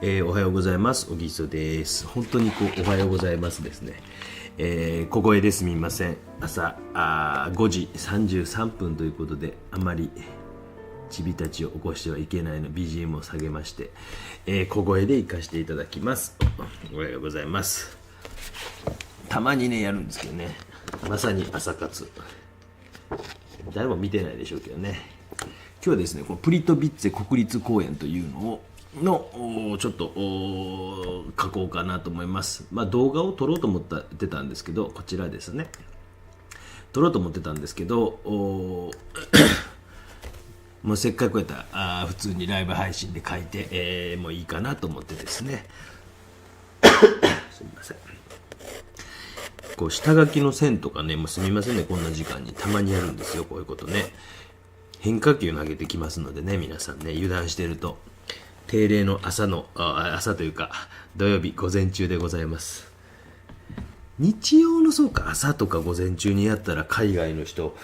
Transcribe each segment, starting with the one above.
おはようございます。おぎそです。本当におはようございますですね。小声ですみません。朝5時33分ということで、あまりちびたちを起こしてはいけないの BGM を下げまして、小声で行かせていただきます。おはようございます。たまにねやるんですけどね、まさに朝活、誰も見てないでしょうけどね。今日はですね、このプリトビッツェ国立公園というのちょっと書こうかなと思います。動画を撮ろうと思ってたんですけど、こちらですね、撮ろうと思ってたんですけど、もうせっかくやったら普通にライブ配信で書いて、もういいかなと思ってですねすみません。下書きの線とかね、もうすみませんね、こんな時間にたまにやるんですよ、こういうことね。変化球投げてきますのでね、皆さんね、油断してると定例の朝というか土曜日午前中でございます。日曜のそうか朝とか午前中にやったら海外の人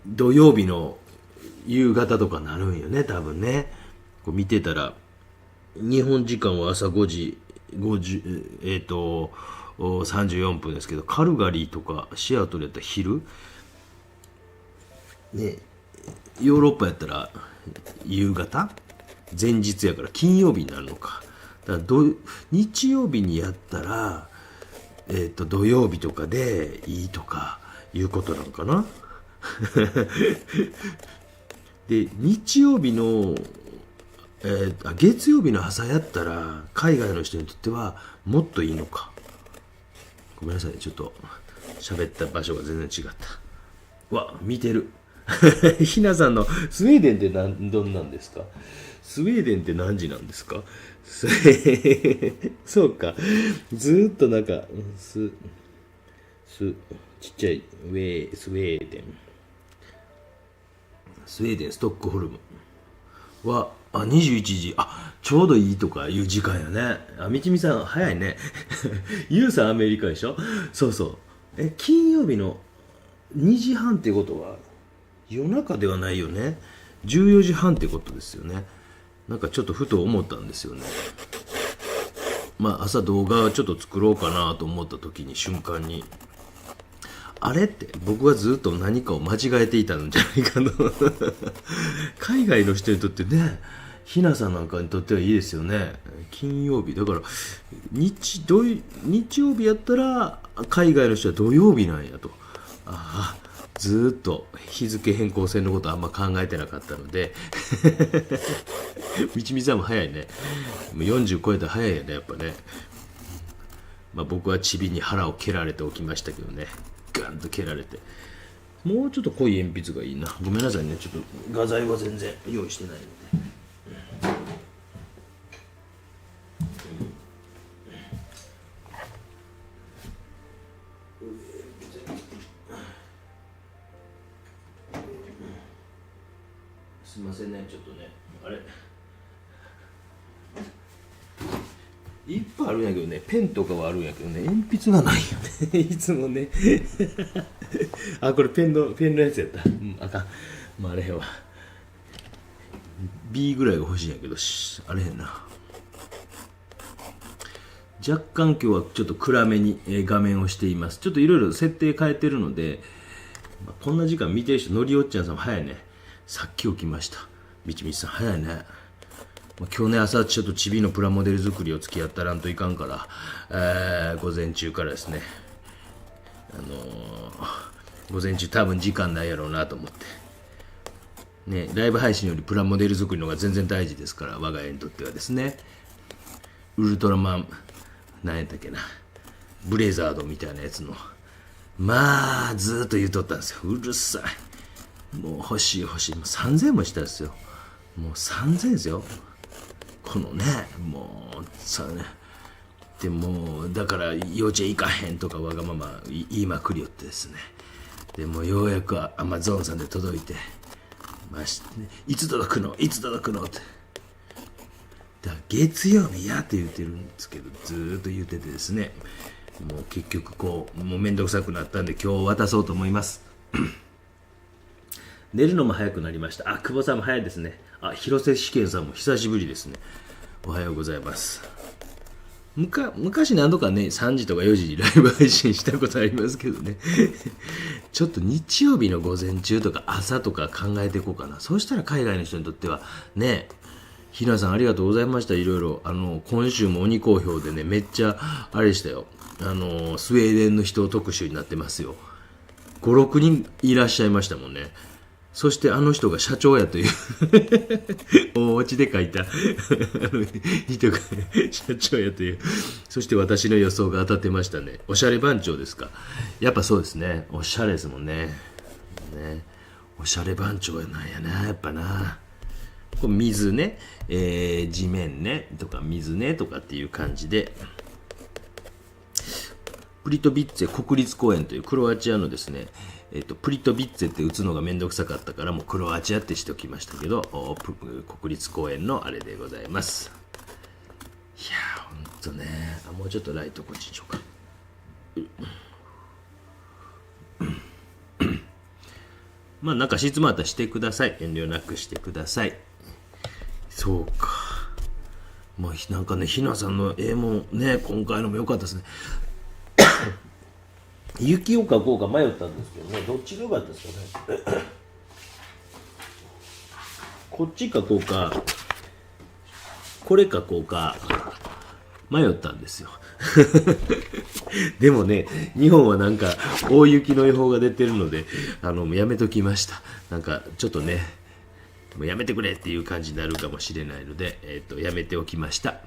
土曜日の夕方とかなるんよね、多分ね。見てたら日本時間は朝5時34分ですけど、カルガリーとかシアトルやったら昼ね、ヨーロッパやったら夕方、前日やから金曜日になるのか。だから日曜日にやったら、土曜日とかでいいとかいうことなのかなで日曜日の、月曜日の朝やったら海外の人にとってはもっといいのか。ごめんなさい、ちょっと喋った場所が全然違った。わ、見てるひなさんのスウェーデンってどんなんですか？スウェーデンって何時なんですか？そうか、ずーっとなんかちっちゃいスウェーデンストックホルムは21時、ちょうどいいとかいう時間やね。みちみさん早いねゆうさんアメリカでしょ。そうそう、金曜日の2時半ってことは夜中ではないよね。14時半ってことですよね。なんかちょっとふと思ったんですよね。朝動画ちょっと作ろうかなと思った時に瞬間に、あれって僕はずっと何かを間違えていたんじゃないかと海外の人にとってね、ひなさんなんかにとってはいいですよね。金曜日だから日曜日やったら海外の人は土曜日なんやと。ずっと日付変更線のことあんま考えてなかったのでみちみさんも早いね。もう40超えたら早いよね、やっぱね。僕はチビに腹を蹴られておきましたけどね、ガンと蹴られて。もうちょっと濃い鉛筆がいいな。ごめんなさいね、ちょっと画材は全然用意してないので。すいませんね、ちょっとね、あれいっぱいあるんやけどね、ペンとかはあるんやけどね、鉛筆がないよねいつもねこれペンのやつやった。あかん、あれへんわ。 B ぐらいが欲しいんやけど、あれへんな。若干今日はちょっと暗めに画面をしています。ちょっといろいろ設定変えてるので、こんな時間見てる人、のりおっちゃんさんも早いね。さっき起きました。みちみちさん早いね。今日ね、朝ちょっとチビのプラモデル作りを付き合ったらんといかんから、午前中からですね、午前中多分時間ないやろうなと思ってね、ライブ配信よりプラモデル作りの方が全然大事ですから、我が家にとってはですね。ウルトラマン何やったっけな、ブレザードみたいなやつのずーっと言うとったんですよ。うるさい、もう欲しいもう3000円もしたんですよ。もう3000円ですよ、このね。もうさね、でもだから幼稚園行かへんとかわがまま言いまくりよってですね。でもようやくアマゾンさんで届いて、いつ届くのってだから月曜日やって言ってるんですけど、ずーっと言っててですね、もう結局もうめんどくさくなったんで今日渡そうと思います寝るのも早くなりました。久保さんも早いですね。広瀬試験さんも久しぶりですね。おはようございます。昔何度かね、3時とか4時にライブ配信したことありますけどね。ちょっと日曜日の午前中とか朝とか考えていこうかな。そうしたら海外の人にとっては、ね、ひなさんありがとうございました。いろいろ。今週も鬼好評でね、めっちゃ、あれでしたよ。スウェーデンの人特集になってますよ。5、6人いらっしゃいましたもんね。そしてあの人が社長やという大落ちで書いた人が社長やという。そして私の予想が当たってましたね。おしゃれ番長ですか。やっぱそうですね。おしゃれですもんね。おしゃれ番長なんやな、やっぱな。これ水ね、地面ねとか水ねとかっていう感じで、プリトビッツェ国立公園というクロアチアのですね、プリトビッツェって打つのがめんどくさかったからもうクロアチアってしておきましたけど、国立公園のあれでございます。いやーほんとね、もうちょっとライトこっちにしようか。まあなんか質問あったらしてください。遠慮なくしてください。そうか。まあなんかね、ひなさんの絵もね、今回のも良かったですね。雪を描こうか迷ったんですけどね、どっちが良かったですかね。こっち描こうか、これ描こうか、迷ったんですよ。でもね、日本はなんか大雪の予報が出てるので、もうやめときました。なんかちょっとね、もうやめてくれっていう感じになるかもしれないので、やめておきました。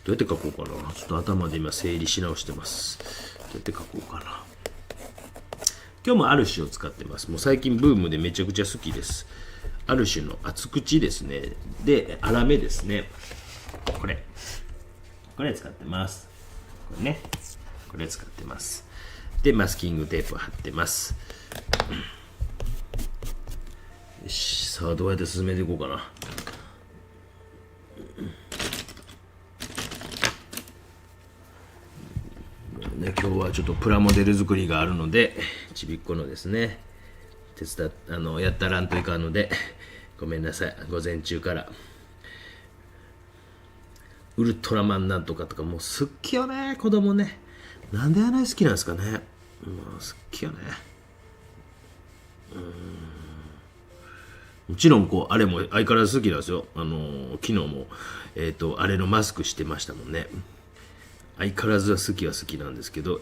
どうやって書こうかな。ちょっと頭で今整理し直してます。どうやって書こうかな。今日もアルシュを使ってます。もう最近ブームでめちゃくちゃ好きです。アルシュの厚口ですね。で、粗めですね。これ使ってます。これね。これ使ってます。で、マスキングテープを貼ってます。よし、さあどうやって進めていこうかな。今日はちょっとプラモデル作りがあるので、ちびっこのですね、手伝っやったらんといかんので、ごめんなさい。午前中からウルトラマンなんとかとかもう好きよね、子供ね。なんであんなに好きなんですかね。もう好きよね。もちろんこうあれも相変わらず好きなんですよ。昨日もあれのマスクしてましたもんね。相変わらずは好きなんですけど、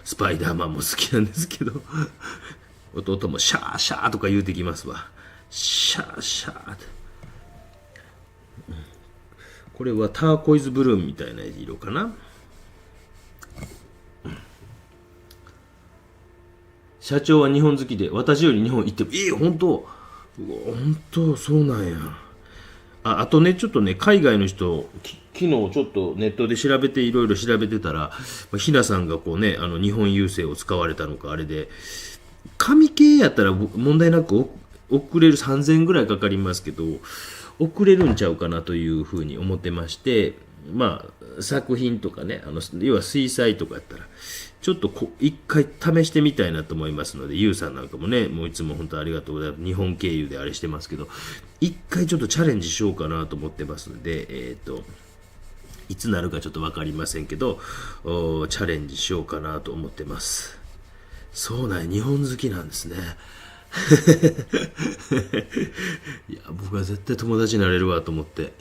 スパイダーマンも好きなんですけど、弟もシャーシャーとか言うてきますわ。シャーシャーって。これはターコイズブルーみたいな色かな。社長は日本好きで、私より日本行っても、本当そうなんや。あとね、ちょっとね、海外の人、昨日ちょっとネットで調べて、いろいろ調べてたら、ひなさんがこうね、日本郵政を使われたのか、あれで、紙系やったら問題なく送れる3000円ぐらいかかりますけど、送れるんちゃうかなというふうに思ってまして、まあ、作品とかね、要は水彩とかやったら、ちょっと一回試してみたいなと思いますので、ゆうさんなんかもね、もういつも本当ありがとうございます。日本経由であれしてますけど、一回ちょっとチャレンジしようかなと思ってますので、いつなるかちょっと分かりませんけど、チャレンジしようかなと思ってます。そうなんや、日本好きなんですね。いや、僕は絶対友達になれるわと思って。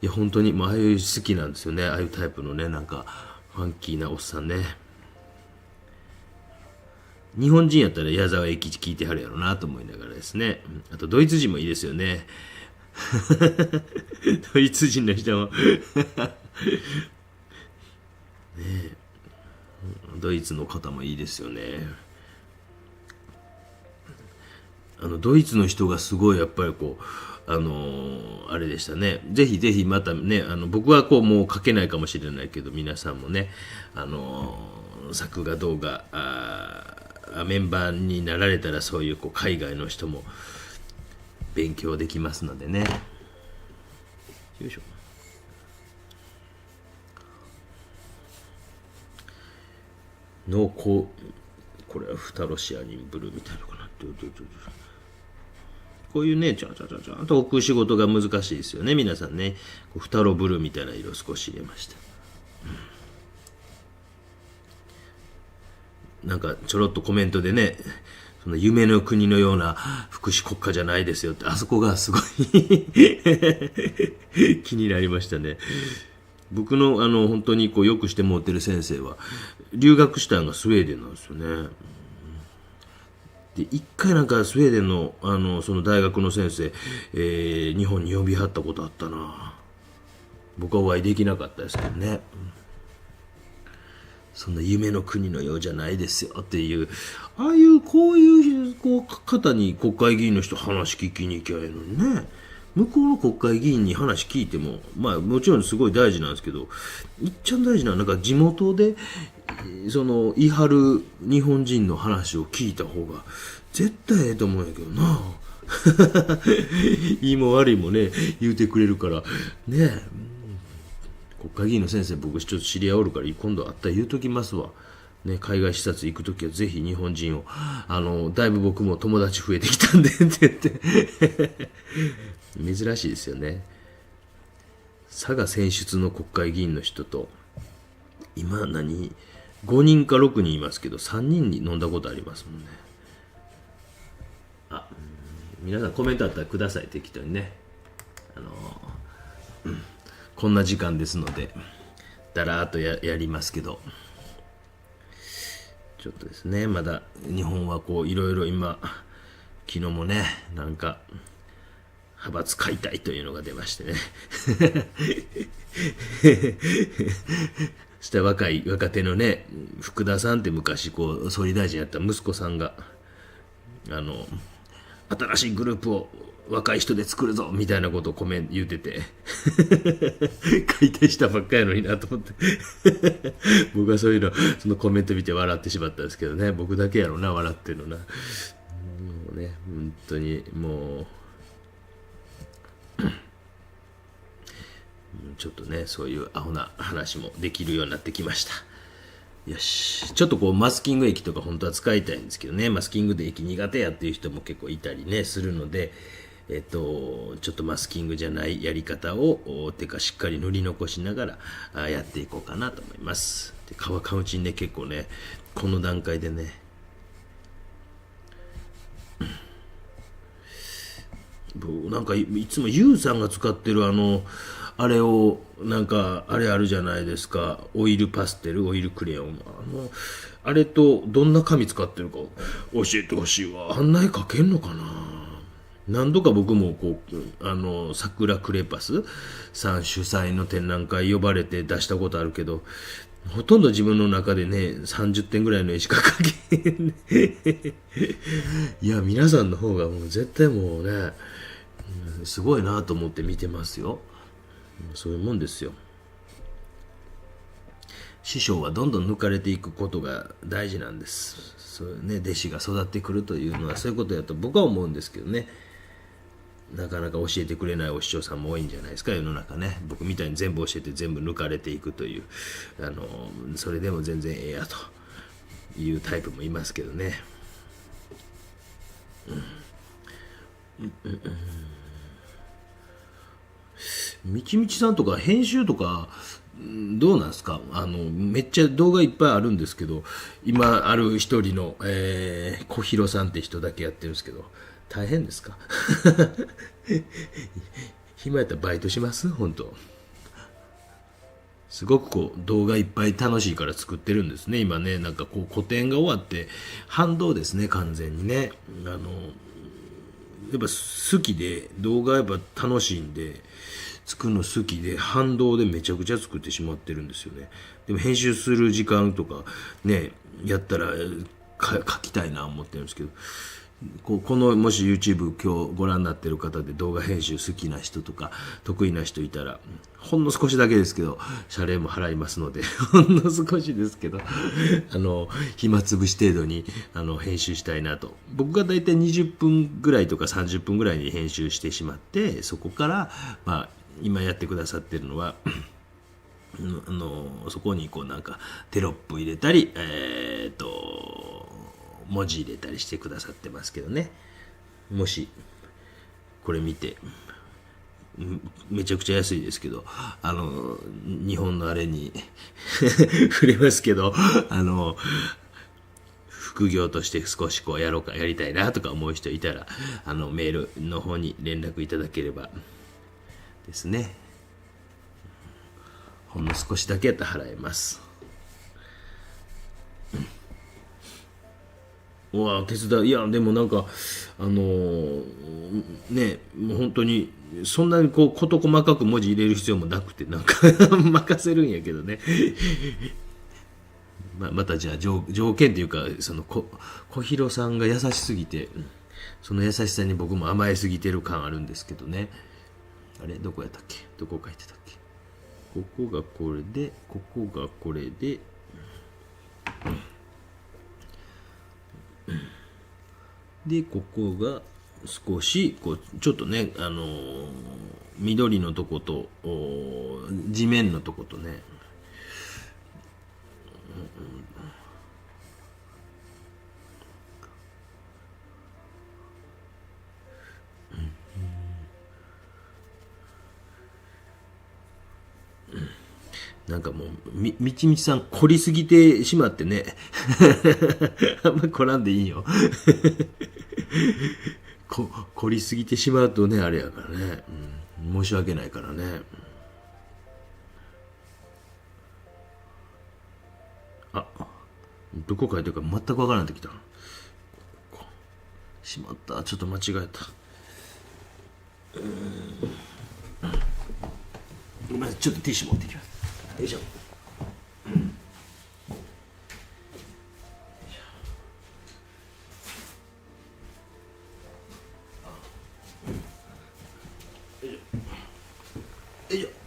いや、本当に、ああいう好きなんですよね。ああいうタイプのね、なんか、ファンキーなおっさんね。日本人やったら矢沢永吉聞いてはるやろなと思いながらですね。あとドイツ人もいいですよね。ドイツ人の人もね、ドイツの方もいいですよね。ドイツの人がすごいやっぱりこうあれでしたね。ぜひぜひまたね、僕はこうもう書けないかもしれないけど、皆さんもね、作画動画メンバーになられたら、そういうこう海外の人も勉強できますのでね。よいしょ。濃厚、これはフタロシアニンブルーみたいなのかな。こういうねちゃんと置く仕事が難しいですよね。皆さんね、こうフタロブルーみたいな色少し入れました。なんかちょろっとコメントでね、その夢の国のような福祉国家じゃないですよって、あそこがすごい気になりましたね。僕の本当にこうよくしてもらってる先生は留学したのがスウェーデンなんですよね。で一回なんかスウェーデンのその大学の先生、日本に呼びはったことあったな。僕はお会いできなかったですけどね。そんな夢の国のようじゃないですよっていう、ああいうこういう方に国会議員の人話聞きに行きゃいいのにね。向こうの国会議員に話聞いても、まあもちろんすごい大事なんですけど、いっちゃん大事ななんか地元でその言い張る日本人の話を聞いた方が絶対ええと思うんやけどな。いいも悪いもね言うてくれるからね。国会議員の先生、僕ちょっと知り合いおるから今度会ったら言うときますわ。ね、海外視察行くときはぜひ日本人をだいぶ僕も友達増えてきたんでって言って珍しいですよね。佐賀選出の国会議員の人と今5人か6人いますけど3人に飲んだことありますもんね。皆さんコメントあったらください。適当にね、こんな時間ですのでだらーっと やりますけど、ちょっとですね、まだ日本はこういろいろ今、昨日もねなんか派閥解体というのが出ましてねそして若手のね福田さんって昔こう総理大臣やった息子さんが新しいグループを若い人で作るぞみたいなことを言うてて解体したばっかやのになと思って僕はそういうのそのコメント見て笑ってしまったんですけどね。僕だけやろな笑ってるのな。もうね本当にもうちょっとねそういうアホな話もできるようになってきました。よし、ちょっとこうマスキング液とか本当は使いたいんですけどね、マスキングで液苦手やっていう人も結構いたりねするので、ちょっとマスキングじゃないやり方をてかしっかり塗り残しながらやっていこうかなと思います。で皮かむちにね結構ねこの段階でねなんかいつもユウさんが使ってるあれをなんかあれあるじゃないですか、オイルパステルオイルクレヨンあれとどんな紙使ってるか教えてほしいわ。あんな絵描けんのかな。何度か僕もこう桜クレパスさん主催の展覧会呼ばれて出したことあるけど、ほとんど自分の中でね30点ぐらいの絵しか描けへんいや皆さんの方がもう絶対もうねすごいなと思って見てますよ。そういうもんですよ。師匠はどんどん抜かれていくことが大事なんです。そういうね弟子が育ってくるというのはそういうことやと僕は思うんですけどね。なかなか教えてくれないお師匠さんも多いんじゃないですか世の中ね。僕みたいに全部教えて全部抜かれていくというそれでも全然ええやというタイプもいますけどね。みちみちさんとか編集とかどうなんですか。めっちゃ動画いっぱいあるんですけど、今ある一人の、小広さんって人だけやってるんですけど大変ですか暇やったらバイトします本当。すごくこう動画いっぱい楽しいから作ってるんですね今ね。なんかこう個展が終わって反動ですね完全にね。やっぱ好きで動画やっぱ楽しいんで作るの好きで反動でめちゃくちゃ作ってしまってるんですよね。でも編集する時間とかねやったら書きたいな思ってるんですけど、このもし YouTube 今日ご覧になってる方で動画編集好きな人とか得意な人いたらほんの少しだけですけど謝礼も払いますのでほんの少しですけど暇つぶし程度に編集したいなと。僕がだいたい20分ぐらいとか30分ぐらいに編集してしまってそこからまあ今やってくださってるのはそこにこうなんかテロップ入れたり文字入れたりしてくださってますけどね。もしこれ見てめちゃくちゃ安いですけど、日本のあれに触れますけど、副業として少しこうやりたいなとか思う人いたら、メールの方に連絡いただければですね。ほんの少しだけやったら払えます。うわ手伝う。いやでもなんかね、もう本当にそんなにこう事細かく文字入れる必要もなくて、なんか任せるんやけどね。またじゃあ条件というか、その小広さんが優しすぎて、その優しさに僕も甘えすぎてる感あるんですけどね。あれどこやったっけ、どこ書いてたっけ。ここがこれで、ここがこれで、でここが少しこうちょっとね、緑のとこと地面のとことね、なんかもうみちみちさん凝りすぎてしまってねあんま凝らんでいいよ凝りすぎてしまうとねあれやからね、申し訳ないからね。あ、どこ書いてるか全くわからなくなってきた。しまった、ちょっと間違えた。ごめんなさい、ちょっとティッシュ持ってきます。よいしょ。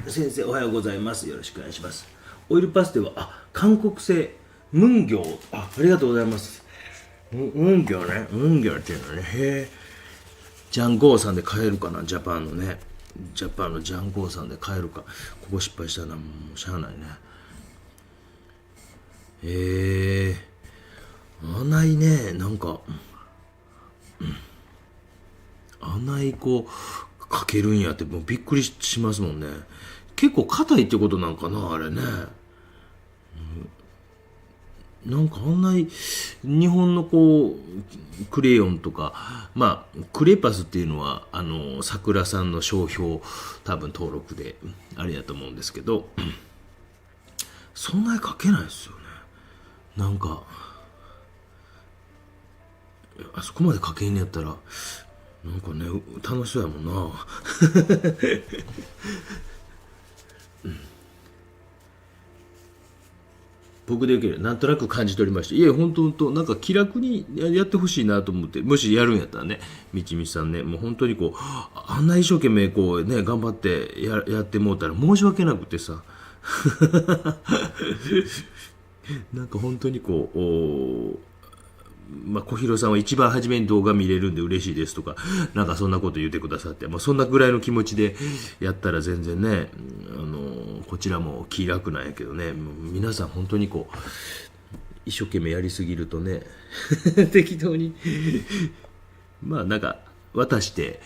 先生おはようございます。よろしくお願いします。オイルパステは韓国製ムンギョウ、ありがとうございます。ムンギョウね、ムンギョウっていうのはね、へえ、ジャンゴーさんで買えるかな、ジャパンのね、ジャパンのジャンゴーさんで買えるか。ここ失敗したらもうしゃあないね。ないね、なんか、ないこうかけるんやってもうびっくりしますもんね。結構硬いってことなんかなあれね。なんか日本のこうクレヨンとか、まあクレパスっていうのは桜さんの商標多分登録であれやと思うんですけど、そんなに書けないですよね。なんかあそこまで書けんやったらなんかね楽しそうやもんな僕でよければなんとなく感じ取りました。いや本当なんか気楽にやってほしいなと思って、もしやるんやったらね、みちみちさんね、もう本当にこうあんな一生懸命こうね頑張ってやってもうたら申し訳なくてさなんか本当にこう小広さんは一番初めに動画見れるんで嬉しいですとか、なんかそんなこと言ってくださって、そんなぐらいの気持ちでやったら全然ね、こちらも気楽なんやけどね、もう皆さん本当にこう一生懸命やりすぎるとね適当になんか渡して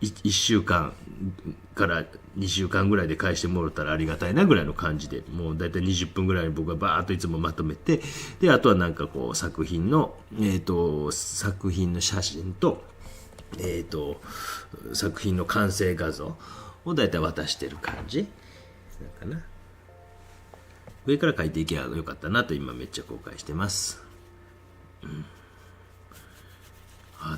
1週間から2週間ぐらいで返してもらったらありがたいなぐらいの感じで、もうだいたい20分ぐらいに僕がバーッといつもまとめて、であとはなんかこう作品の写真と作品の完成画像をだいたい渡してる感じなんかな。上から描いていけばよかったなと今めっちゃ後悔してます。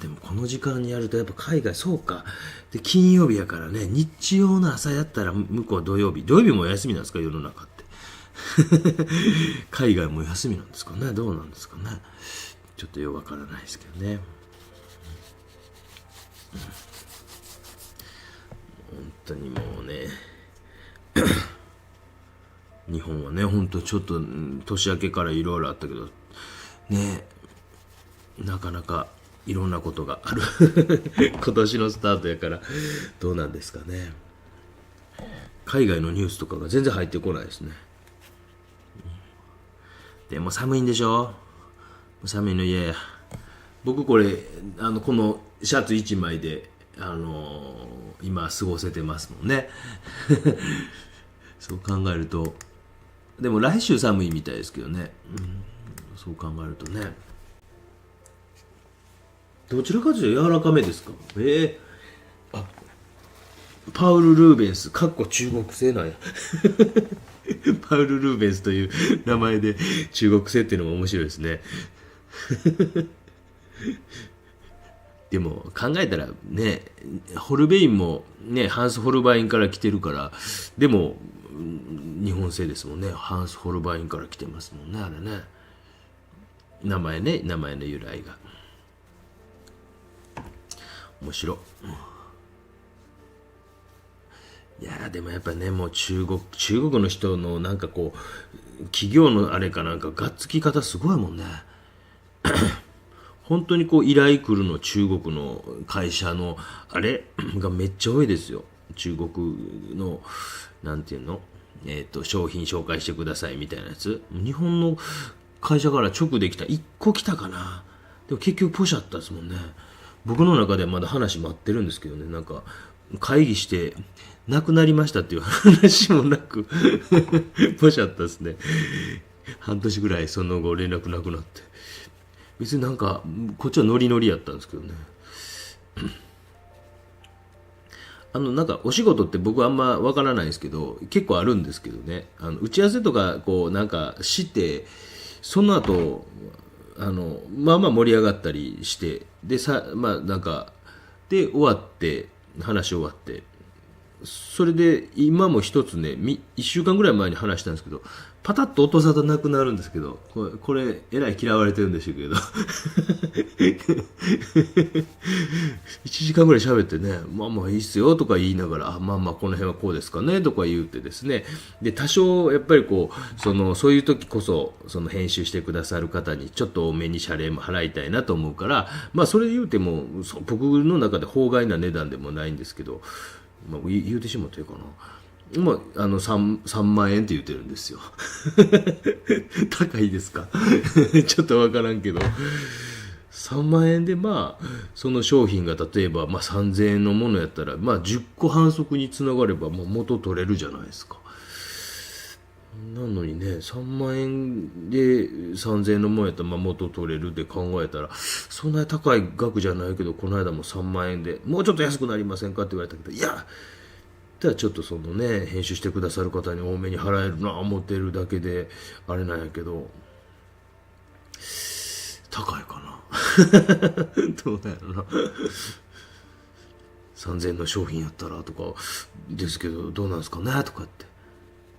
でもこの時間にやるとやっぱ海外そうか。で金曜日やからね、日曜の朝やったら向こう土曜日も休みなんですか世の中って海外も休みなんですかね、どうなんですかね、ちょっとよくわからないですけどね。本当にもうね日本はね本当ちょっと年明けからいろいろあったけどね、なかなかいろんなことがある今年のスタートやからどうなんですかね。海外のニュースとかが全然入ってこないですね。でも寒いんでしょ、寒いの嫌や。僕これこのシャツ1枚で今過ごせてますもんね。そう考えると、でも来週寒いみたいですけどね、そう考えるとね、どちらかというと柔らかめですか。あ、パウル・ルーベンスかっこ中国製なんや。パウル・ルーベンスという名前で中国製っていうのも面白いですね。でも考えたらね、ホルベインもね、ハンス・ホルバインから来てるから、でも日本製ですもんね。ハンス・ホルバインから来てますもんね、あれね。名前の由来が。面白い。いやでもやっぱね、もう中国の人のなんかこう、企業のあれかなんかがっつき方すごいもんね。本当にこう依頼来るの中国の会社のあれがめっちゃ多いですよ。中国のなんていうの、商品紹介してくださいみたいなやつ。日本の会社から直できた1個来たかな。でも結局ポシャったですもんね。僕の中ではまだ話待ってるんですけどね。なんか会議して亡くなりましたっていう話もなくポシャったですね。半年ぐらいその後連絡なくなって。別になんかこっちはノリノリやったんですけどね。なんかお仕事って僕はあんまわからないんですけど、結構あるんですけどね、打ち合わせとかこうなんかしてその後まあまあ盛り上がったりして、でまあなんかで終わって話終わって、それで今も一つね、1週間ぐらい前に話したんですけど、パタッと音沙汰なくなるんですけど、これえらい嫌われてるんでしょうけど1時間ぐらい喋ってね、まあまあいいっすよとか言いながら、まあまあこの辺はこうですかねとか言うてですね、で多少やっぱりこうそういう時こそその編集してくださる方にちょっと多めに謝礼も払いたいなと思うから、まあそれ言うても僕の中で法外な値段でもないんですけど、まあ、言うてしまっていいかな。まあ、3万円って言ってるんですよ。高いですかちょっとわからんけど。3万円でまあ、その商品が例えば、まあ、3000円のものやったら、まあ、10個反則につながれば、まあ、元取れるじゃないですか。なのにね、3万円で3000円のもんやったら、まあ、元取れるって考えたら、そんなに高い額じゃないけど、この間も3万円で、もうちょっと安くなりませんかって言われたけど、いや、じゃあちょっとそのね、編集してくださる方に多めに払えるな思ってるだけで、あれなんやけど、高いかな。どうなんやろな。3000円の商品やったらとかですけど、どうなんですかねとかって。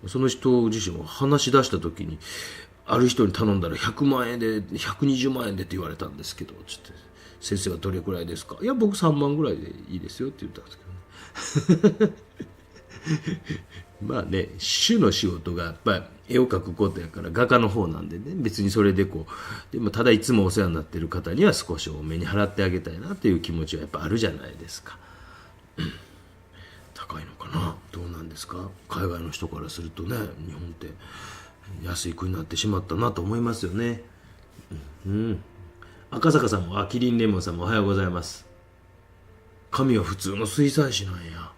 その人自身も話し出した時に、ある人に頼んだら100万円で120万円でって言われたんですけど、ちょっと先生はどれくらいですか。いや僕3万ぐらいでいいですよって言ったんですけどね。まあね、主の仕事がやっぱり絵を描くことやから画家の方なんでね、別にそれでこうでもただいつもお世話になってる方には少し多めに払ってあげたいなっていう気持ちはやっぱあるじゃないですか。高いのかな、どうなんですか。海外の人からするとね、日本って安い国になってしまったなと思いますよね。赤坂さんもキリンレモンさんもおはようございます。神は普通の水彩師なんや。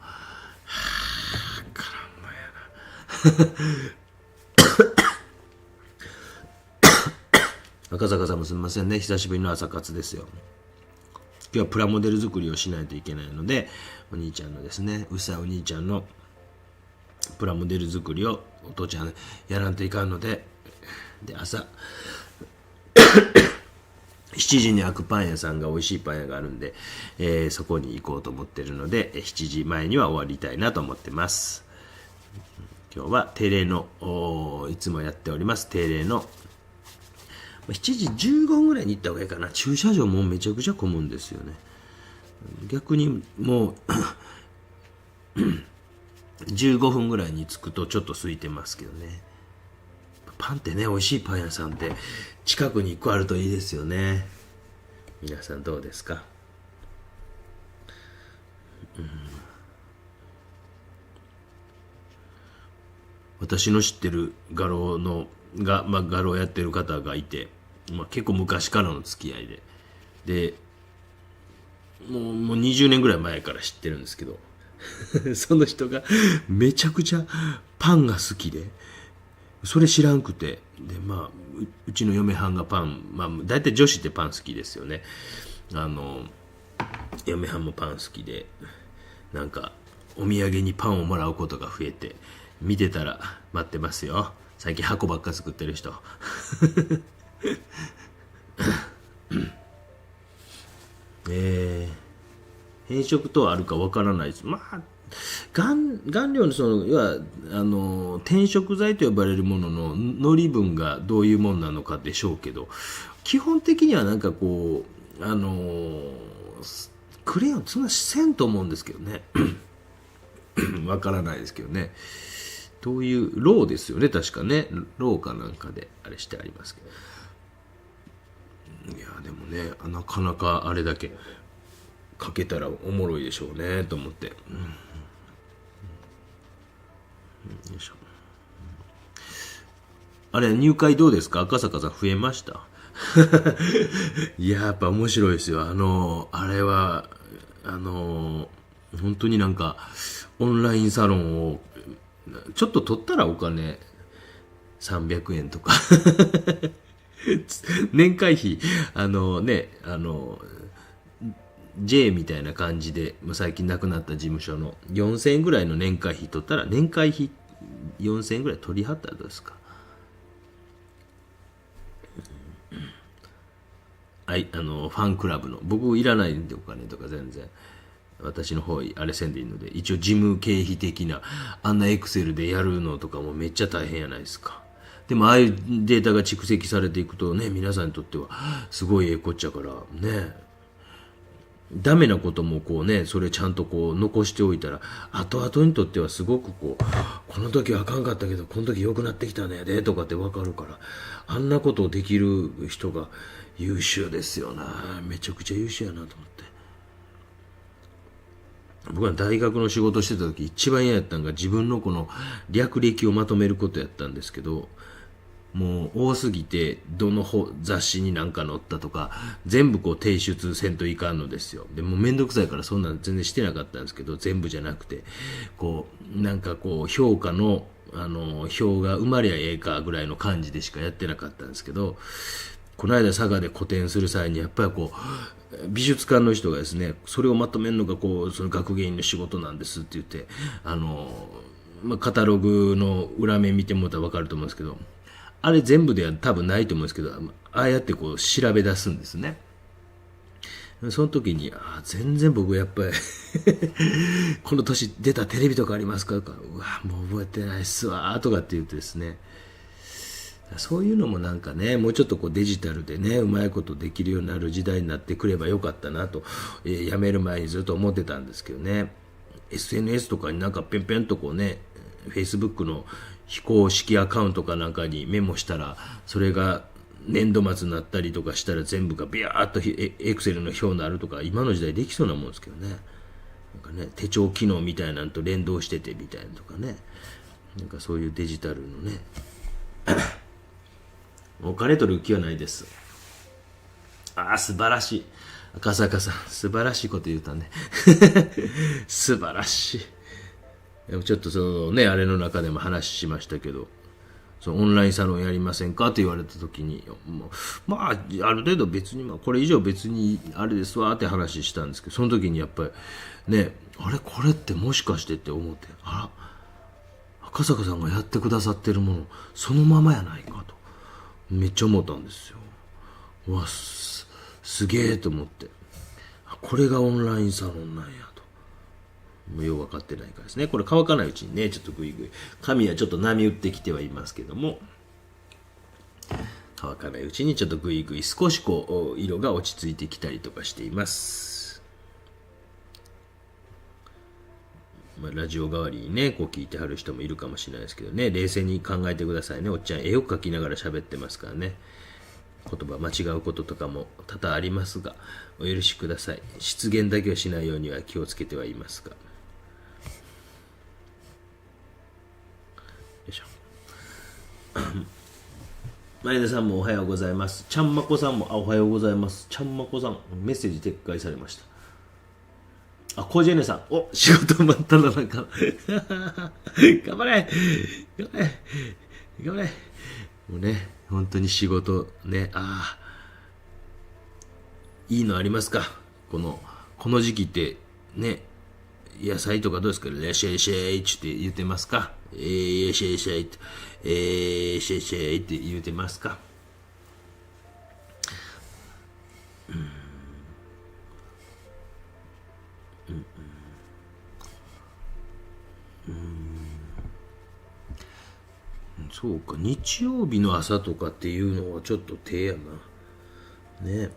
赤坂さんもすみませんね、久しぶりの朝活ですよ。今日はプラモデル作りをしないといけないので、お兄ちゃんのですね、うさお兄ちゃんのプラモデル作りをお父ちゃんやらんといかんので、朝7時に開くパン屋さんが美味しいパン屋があるんで、そこに行こうと思ってるので、7時前には終わりたいなと思ってます。今日は定例のいつもやっております定例の7時15分ぐらいに行った方がいいかな。駐車場もめちゃくちゃ混むんですよね。逆にもう15分ぐらいに着くとちょっと空いてますけどね。パンってね、美味しいパン屋さんって近くに1個あるといいですよね。皆さんどうですか。私の知ってる画廊画廊やってる方がいて、結構昔からの付き合いでもう20年ぐらい前から知ってるんですけどその人がめちゃくちゃパンが好きで、それ知らんくて、でうちの嫁はんがパン、大体女子ってパン好きですよね。嫁はんもパン好きで、なんかお土産にパンをもらうことが増えて、見てたら待ってますよ、最近箱ばっか作ってる人変色とはあるかわからないです。顔料の要は転色剤と呼ばれるものののり分がどういうものなのかでしょうけど、基本的にはなんかこうクレヨンそんなせんと思うんですけどねわからないですけどね、どういうローですよね、確かね、ローかなんかであれしてありますけど、いやでもね、なかなかあれだけかけたらおもろいでしょうねと思って、よいしょ。あれ入会どうですか、赤坂さん増えましたいややっぱ面白いですよ。あれは本当になんかオンラインサロンをちょっと取ったらお金300円とか年会費J みたいな感じで、最近亡くなった事務所の4000円ぐらいの年会費取ったら、年会費4000円ぐらい取りはったらどうですか。ファンクラブの、僕いらないんでお金とか全然私の方あれせんでいいので、一応事務経費的なあんなエクセルでやるのとかもめっちゃ大変やないですか。でもああいうデータが蓄積されていくとね、皆さんにとってはすごいええこっちゃからね、ダメなこともこうね、それちゃんとこう残しておいたら、後々にとってはすごくこの時はあかんかったけどこの時良くなってきたねでとかって分かるから、あんなことできる人が優秀ですよな。めちゃくちゃ優秀やなと思って。僕は大学の仕事してた時一番嫌やったのが、自分のこの略歴をまとめることやったんですけど、もう多すぎてどの雑誌に何か載ったとか全部こう提出せんといかんのですよ。でもめんどくさいからそんなん全然してなかったんですけど、全部じゃなくてこうなんかこう評価の表が生まれやええかぐらいの感じでしかやってなかったんですけど、この間佐賀で個展する際にやっぱりこう美術館の人がですね、それをまとめるのがこうその学芸員の仕事なんですって言ってカタログの裏面見てもらったら分かると思うんですけど、あれ全部では多分ないと思うんですけど、ああやってこう調べ出すんですね。その時に全然僕やっぱりこの年出たテレビとかありますかとか、うわもう覚えてないっすわとかって言ってですね、そういうのもなんかね、もうちょっとこうデジタルでねうまいことできるようになる時代になってくればよかったなと、辞める前にずっと思ってたんですけどね。 SNS とかになんかペンペンとこうね、 Facebook の非公式アカウントかなんかにメモしたら、それが年度末になったりとかしたら全部がビャーっとエクセルの表になるとか、今の時代できそうなもんですけどね。なんかね、手帳機能みたいなのと連動しててみたいなとかね、なんかそういうデジタルのねお金取る気はないです。素晴らしい。赤坂さん素晴らしいこと言うたね素晴らしい。でもちょっとそのね、あれの中でも話しましたけど、そのオンラインサロンやりませんかって言われた時に、ある程度別にこれ以上別にあれですわって話したんですけど、その時にやっぱりね、これってもしかしてって思って、赤坂さんがやってくださってるものそのままやないかとめっちゃ思ったんですよ。うわ すげえと思って、これがオンラインサロンなんやと。もうよう分かってないからですね。これ乾かないうちにね、ちょっとグイグイ髪はちょっと波打ってきてはいますけども、乾かないうちにちょっとグイグイ少しこう色が落ち着いてきたりとかしています。ラジオ代わりにねこう聞いてはる人もいるかもしれないですけどね、冷静に考えてくださいね。おっちゃん絵を描きながら喋ってますからね、言葉間違うこととかも多々ありますがお許しください。失言だけはしないようには気をつけてはいますが、よいしょ前田さんもおはようございます。ちゃんまこさんもおはようございます。ちゃんまこさんメッセージ撤回されました。あ、コージェネさん。お、仕事待ったな、なんか。頑張れ頑張れ頑張れもうね、本当に仕事ね、いいのありますかこの時期ってね、野菜とかどうですか？いらっしゃいいらっしゃいって言ってますか？いらっしゃいいらっしゃいって、いらっしゃいいらっしゃいって言ってますか？そうか、日曜日の朝とかっていうのはちょっと手やな。ね。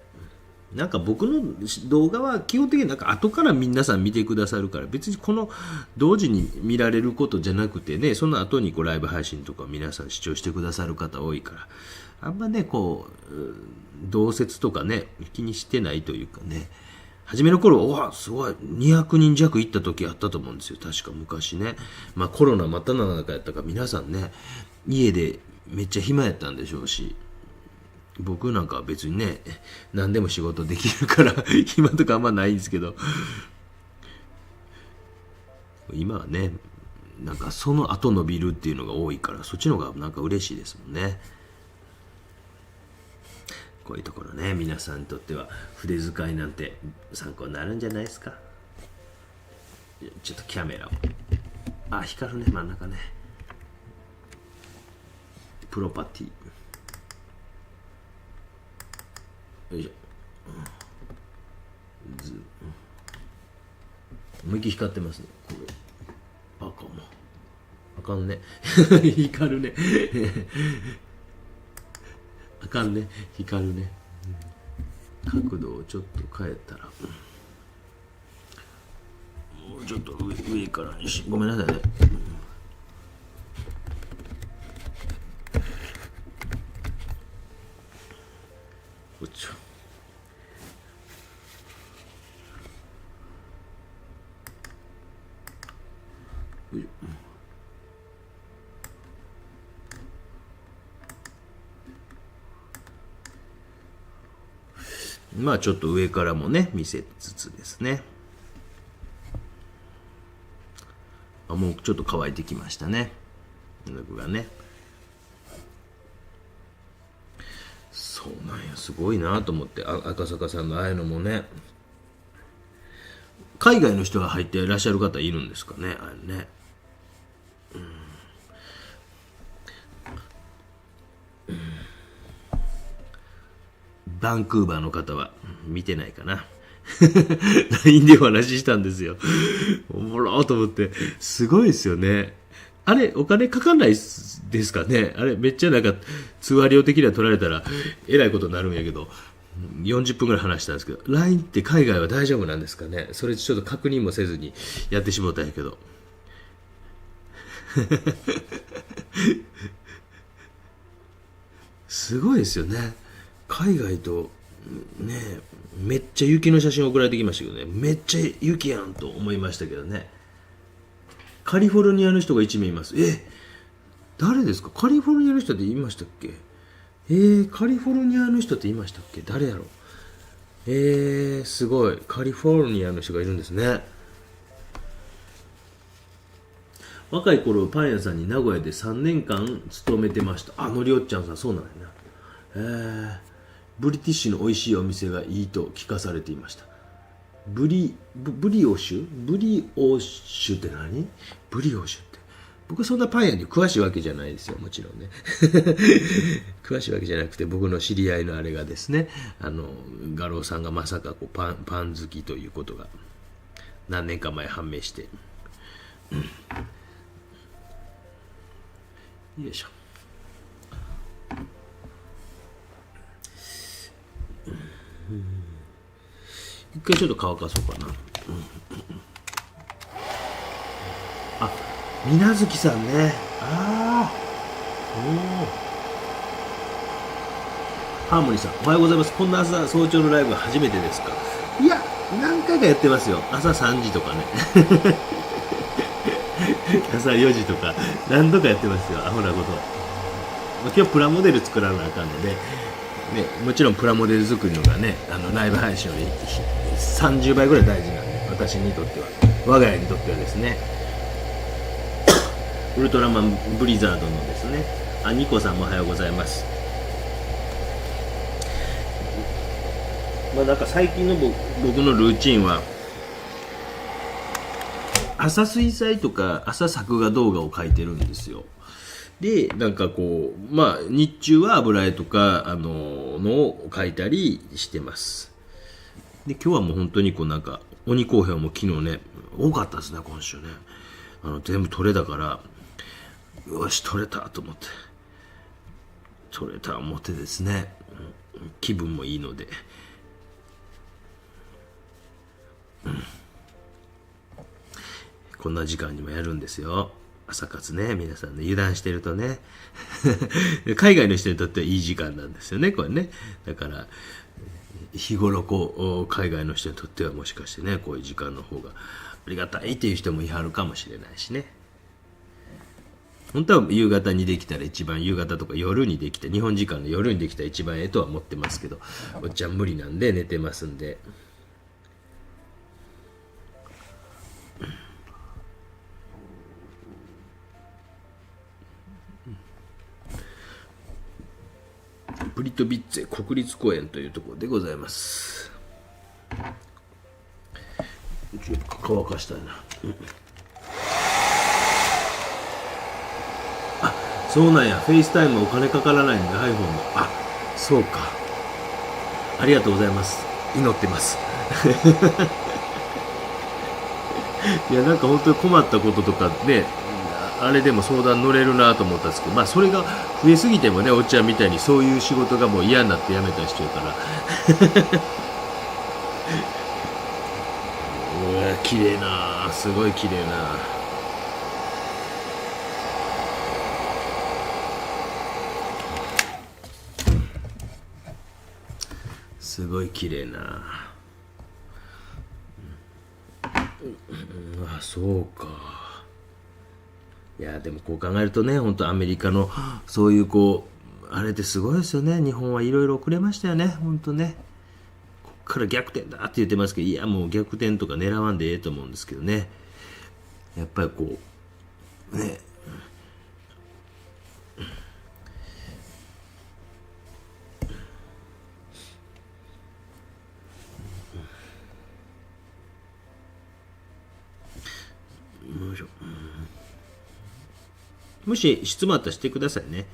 なんか僕の動画は基本的になんか後から皆さん見てくださるから、別にこの同時に見られることじゃなくてね、その後にライブ配信とか皆さん視聴してくださる方多いから、あんまね、同説とかね、気にしてないというかね、初めの頃は、すごい、200人弱行った時あったと思うんですよ。確か昔ね。まあコロナ真っ只中やったから皆さんね、家でめっちゃ暇やったんでしょうし、僕なんかは別にね、何でも仕事できるから暇とかあんまないんですけど、今はね、なんかその後伸びるっていうのが多いから、そっちの方がなんか嬉しいですもんね。こういうところね、皆さんにとっては筆使いなんて参考になるんじゃないですか。ちょっとキャメラを、光るね、真ん中ね。プロパティ、よいしょ、思いっきり光ってますね、これ。あかんね光るねあかんね、光るね、角度をちょっと変えたら、もうちょっと上からにごめんなさいね、こっちまあちょっと上からもね見せつつですね。もうちょっと乾いてきましたね、絵の具がね。そうなんや、すごいなと思って。赤坂さんのああいうのもね、海外の人が入っていらっしゃる方いるんですかね、あれね。バンクーバーの方は見てないかなLINE でお話ししたんですよ。おもろーと思って。すごいですよね。あれ、お金かかんないですかね。あれ、めっちゃなんか、通話料的には取られたら、えらいことになるんやけど、40分ぐらい話したんですけど、LINE って海外は大丈夫なんですかね。それちょっと確認もせずにやってしもうたんやけど。すごいですよね。海外と、ね、めっちゃ雪の写真送られてきましたけどね、めっちゃ雪やんと思いましたけどね。カリフォルニアの人が1名います。誰ですか？カリフォルニアの人って言いましたっけ？カリフォルニアの人って言いましたっけ？誰やろ？すごい。カリフォルニアの人がいるんですね。若い頃パン屋さんに名古屋で3年間勤めてました。のりおっちゃんさん、そうなんやな。ブリティッシュの美味しいお店がいいと聞かされていました。ブリオッシュって何？ブリオッシュって。僕そんなパン屋に詳しいわけじゃないですよ、もちろんね。詳しいわけじゃなくて、僕の知り合いのあれがですね、画廊さんがまさかパン好きということが何年か前判明して。よいしょ。一回ちょっと乾かそうかな。みなずきさんね。ハーモニーさん、おはようございます。こんな朝早朝のライブ初めてですか？いや、何回かやってますよ。朝3時とかね。朝4時とか何度かやってますよ、アホなこと。今日プラモデル作らなあかんので、ね、もちろんプラモデル作りのがね、ライブ配信より30倍ぐらい大事なんで、私にとっては、我が家にとってはですね、ウルトラマンブリザードのですね、ニコさんもおはようございます。なんか最近の僕のルーチンは、朝水彩とか朝作画動画を描いてるんですよ。で、なんかこう、日中は油絵とか、のを描いたりしてます。で、今日はもう本当にこうなんか、鬼公表も昨日ね、多かったですね、今週ね。全部撮れたから、よし、撮れたと思って。撮れた思ってですね、気分もいいので。こんな時間にもやるんですよ。朝活ね、皆さんね、油断してるとね。海外の人にとってはいい時間なんですよね、これね。だから、日頃こう、海外の人にとってはもしかしてね、こういう時間の方がありがたいっていう人もいはるかもしれないしね。本当は夕方にできたら一番、夕方とか夜にできた、日本時間の夜にできたら一番ええとは思ってますけど、おっちゃん無理なんで寝てますんで。プリトビッツェ国立公園というところでございます。ちょっと乾かしたいな。そうなんや。フェイスタイムお金かからないんで iPhone の。そうか。ありがとうございます。祈ってます。いや、なんか本当に困ったこととかね、あれでも相談乗れるなと思ったんですけど、それが増えすぎてもね、おっちゃんみたいにそういう仕事がもう嫌になって辞めたりしちゃうから。うわ、綺麗な、すごい綺麗な。すごい綺麗な。そうか。いや、でもこう考えるとね、本当アメリカのそういうこう、あれってすごいですよね。日本はいろいろ遅れましたよね、本当ね。こっから逆転だって言ってますけど、いや、もう逆転とか狙わんでええと思うんですけどね。やっぱりこう、ね。もし質問あったらしてくださいね。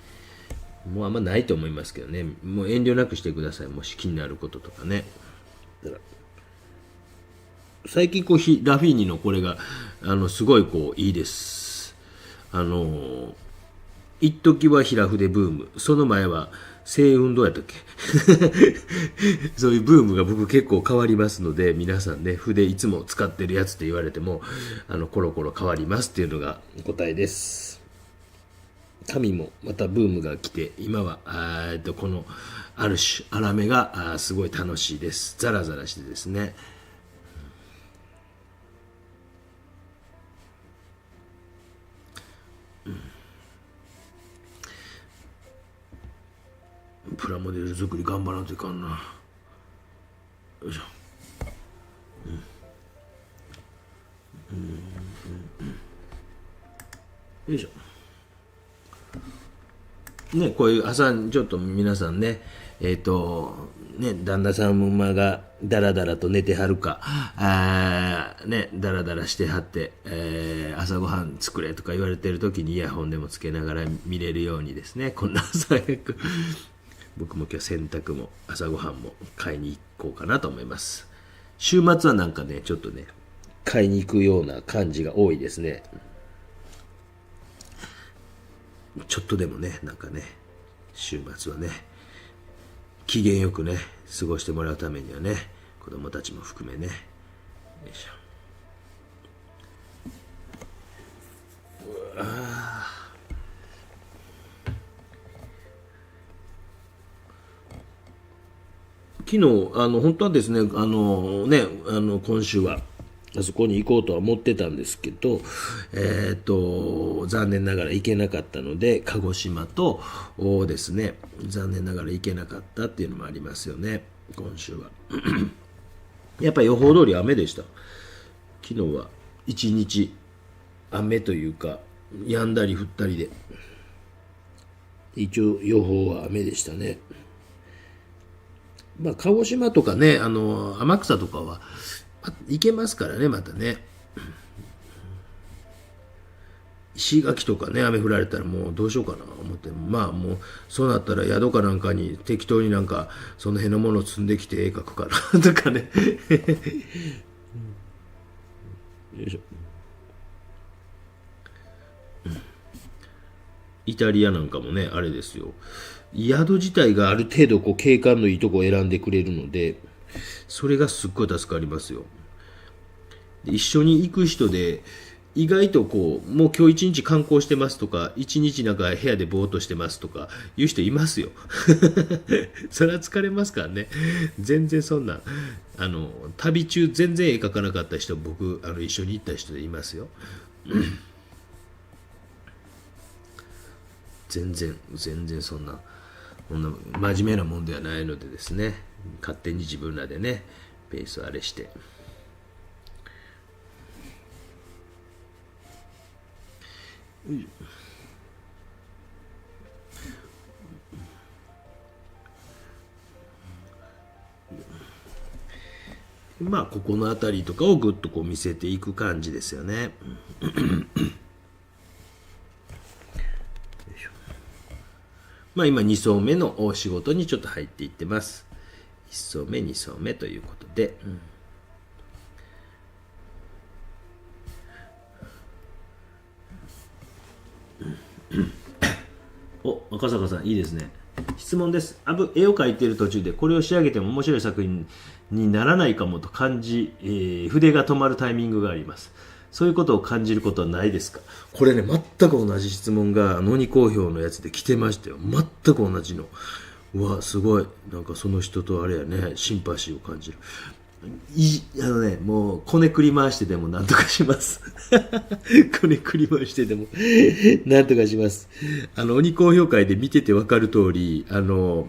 もうあんまないと思いますけどね。もう遠慮なくしてください。もし気になることとかね。最近こうラフィーニのこれがすごいこういいです。一時は平筆ブーム、その前は星雲どうやったっけそういうブームが僕結構変わりますので、皆さんね、筆いつも使ってるやつって言われてもコロコロ変わりますっていうのが答えです。紙もまたブームが来て、今はこのある種粗めがすごい楽しいです。ザラザラしてですね。プラモデル作り頑張らんといかんな。よいしょ。よいしょ。ね、こういう朝ちょっと皆さんね、旦那様がダラダラと寝てはるか、ダラダラしてはって、朝ごはん作れとか言われてる時にイヤホンでもつけながら見れるようにですね、こんな朝早く僕も今日洗濯も朝ごはんも買いに行こうかなと思います。週末はなんかね、ちょっとね、買いに行くような感じが多いですね。ちょっとでもね、なんかね、週末はね、機嫌よくね、過ごしてもらうためにはね、子供たちも含めね。よいしょ。昨日、本当はですね、今週は、あそこに行こうとは思ってたんですけど、残念ながら行けなかったので、鹿児島とですね、残念ながら行けなかったっていうのもありますよね、今週は。やっぱり予報通り雨でした。昨日は一日雨というか止んだり降ったりで、一応予報は雨でしたね。まあ鹿児島とかね、天草とかは行けますからね、またね。石垣とかね、雨降られたらもうどうしようかな思って、まあもうそうなったら宿かなんかに適当になんかその辺のものを積んできて絵描くかなとかね。よいしょ。イタリアなんかもね、あれですよ。宿自体がある程度こう景観のいいとこを選んでくれるので、それがすっごい助かりますよ。で一緒に行く人で、意外とこう、もう今日一日観光してますとか、一日なんか部屋でぼーっとしてますとか、いう人いますよ。それは疲れますからね。全然そんな、旅中全然絵描かなかった人、僕、一緒に行った人でいますよ。全然そんな真面目なもんではないのでですね、勝手に自分らでねペースをあれして、まあここの辺りとかをぐっとこう見せていく感じですよね。まあ今2層目の仕事にちょっと入っていってます。1層目2層目ということで、お、赤坂さんいいですね。質問です。絵を描いている途中でこれを仕上げても面白い作品にならないかもと感じ、筆が止まるタイミングがあります。そういうことを感じることはないですか？これね、全く同じ質問がノニ好評のやつで来てましたよ。全く同じの。うわ、すごい。なんかその人とあれやね、シンパシーを感じる。もう、こねくり回してでもなんとかします。こねくり回してでもなんとかします。鬼好評会で見ててわかる通り、ほ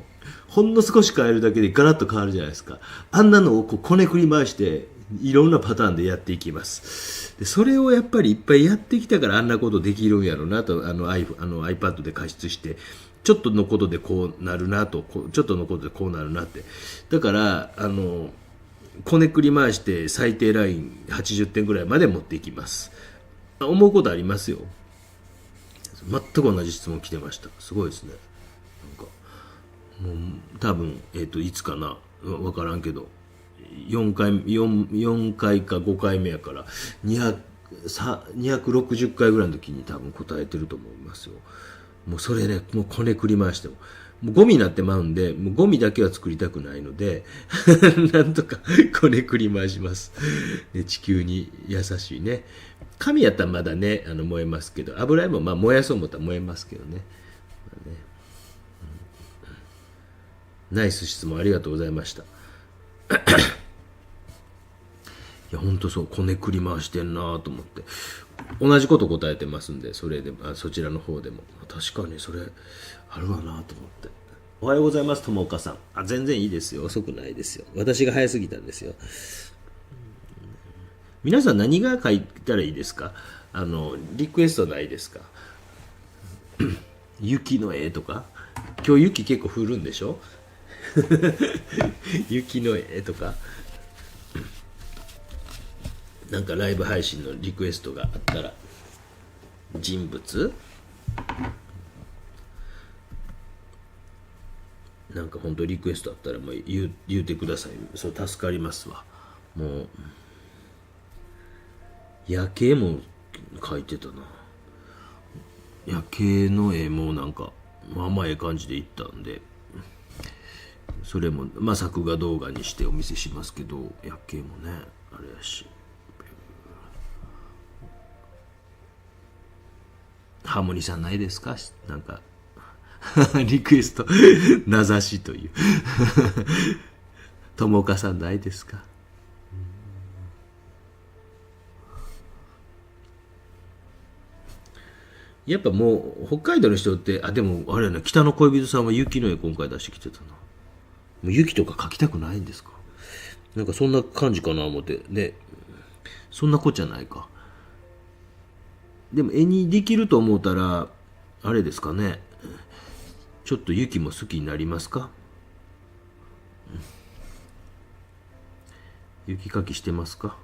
んの少し変えるだけでガラッと変わるじゃないですか。あんなのをこねくり回して、いろんなパターンでやっていきます。でそれをやっぱりいっぱいやってきたからあんなことできるんやろうなと、iPad で加筆して、ちょっとのことでこうなるなと、ちょっとのことでこうなるなって。だから、こねくり回して最低ライン80点ぐらいまで持っていきます。思うことありますよ。全く同じ質問来てました。すごいですね。なんかもう多分、いつかな分からんけど4回か5回目やから260回ぐらいの時に多分答えてると思いますよ。もうそれね、もうこねくり回してもゴミになってまうんで、もうゴミだけは作りたくないのでなんとかこねくり回します。で地球に優しいね。紙やったらまだね燃えますけど、油絵もまあ燃やそう思ったら燃えますけどね。ナイス質問ありがとうございました。いや本当そう、こねくり回してんなと思って、同じこと答えてますんで、それでそちらの方でも確かにそれあるわなと思って。おはようございます、友岡さん。全然いいですよ、遅くないですよ。私が早すぎたんですよ。皆さん何が書いたらいいですか？リクエストないですか？雪の絵とか、今日雪結構降るんでしょ雪の絵とか、なんかライブ配信のリクエストがあったら、人物なんか本当リクエストあったらもう言うてください。そう助かりますわ。もう夜景も描いてたな。夜景の絵もなんかまあまあええ感じでいったんで、それもまあ作画動画にしてお見せしますけど、夜景もねあれやし、ハーモニーさんないですか？なんかリクエスト名指しという友岡さんないですか？やっぱもう北海道の人って、でもあれやな、北の恋人さんは雪の絵今回出してきてたな。もう雪とか描きたくないんですか？なんかそんな感じかな思ってね。そんなこっちゃないか。でも絵にできると思うたらあれですかね、ちょっと雪も好きになりますか？雪かきしてますか？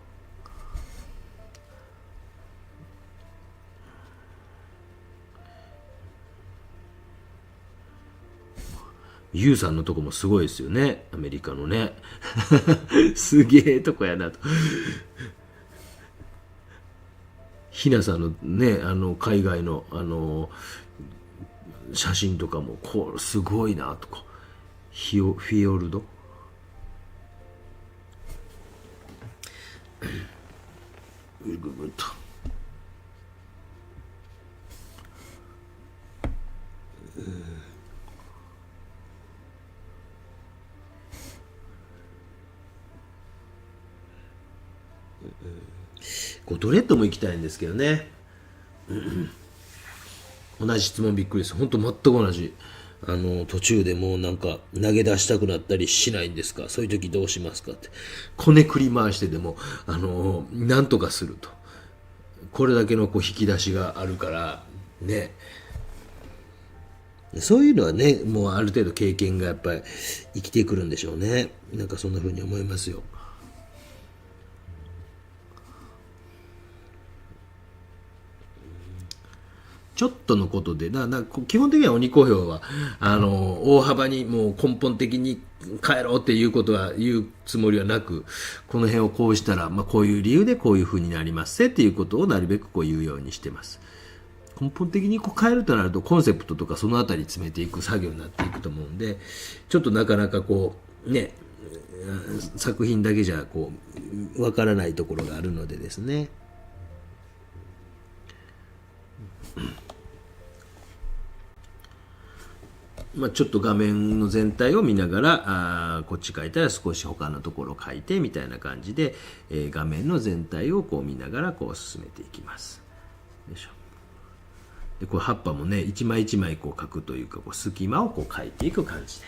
ユウさんのとこもすごいですよね、アメリカのね。すげえとこやなと。ひなさんのね、海外の写真とかもこうすごいなとか。フィヨルド、ぐるぐると。ドレッドも行きたいんですけどね。同じ質問びっくりです。本当全く同じ。途中でもうなんか投げ出したくなったりしないんですか？そういう時どうしますかって。こねくり回してでも、なんとかすると。これだけのこう引き出しがあるから、ね。そういうのはね、もうある程度経験がやっぱり生きてくるんでしょうね。なんかそんな風に思いますよ。ちょっとのことで、基本的には鬼公表は、大幅にもう根本的に変えろっていうことは言うつもりはなく、この辺をこうしたら、こういう理由でこういう風になりますっていうことをなるべくこう言うようにしてます。根本的にこう変えるとなると、コンセプトとかそのあたり詰めていく作業になっていくと思うんで、ちょっとなかなかこう、ね、作品だけじゃこう、わからないところがあるのでですね。ちょっと画面の全体を見ながら、こっち書いたら少し他のところを書いてみたいな感じで、画面の全体をこう見ながらこう進めていきます。よいしょ。でこう葉っぱもね、一枚一枚こう書くというか、こう隙間をこう書いていく感じで。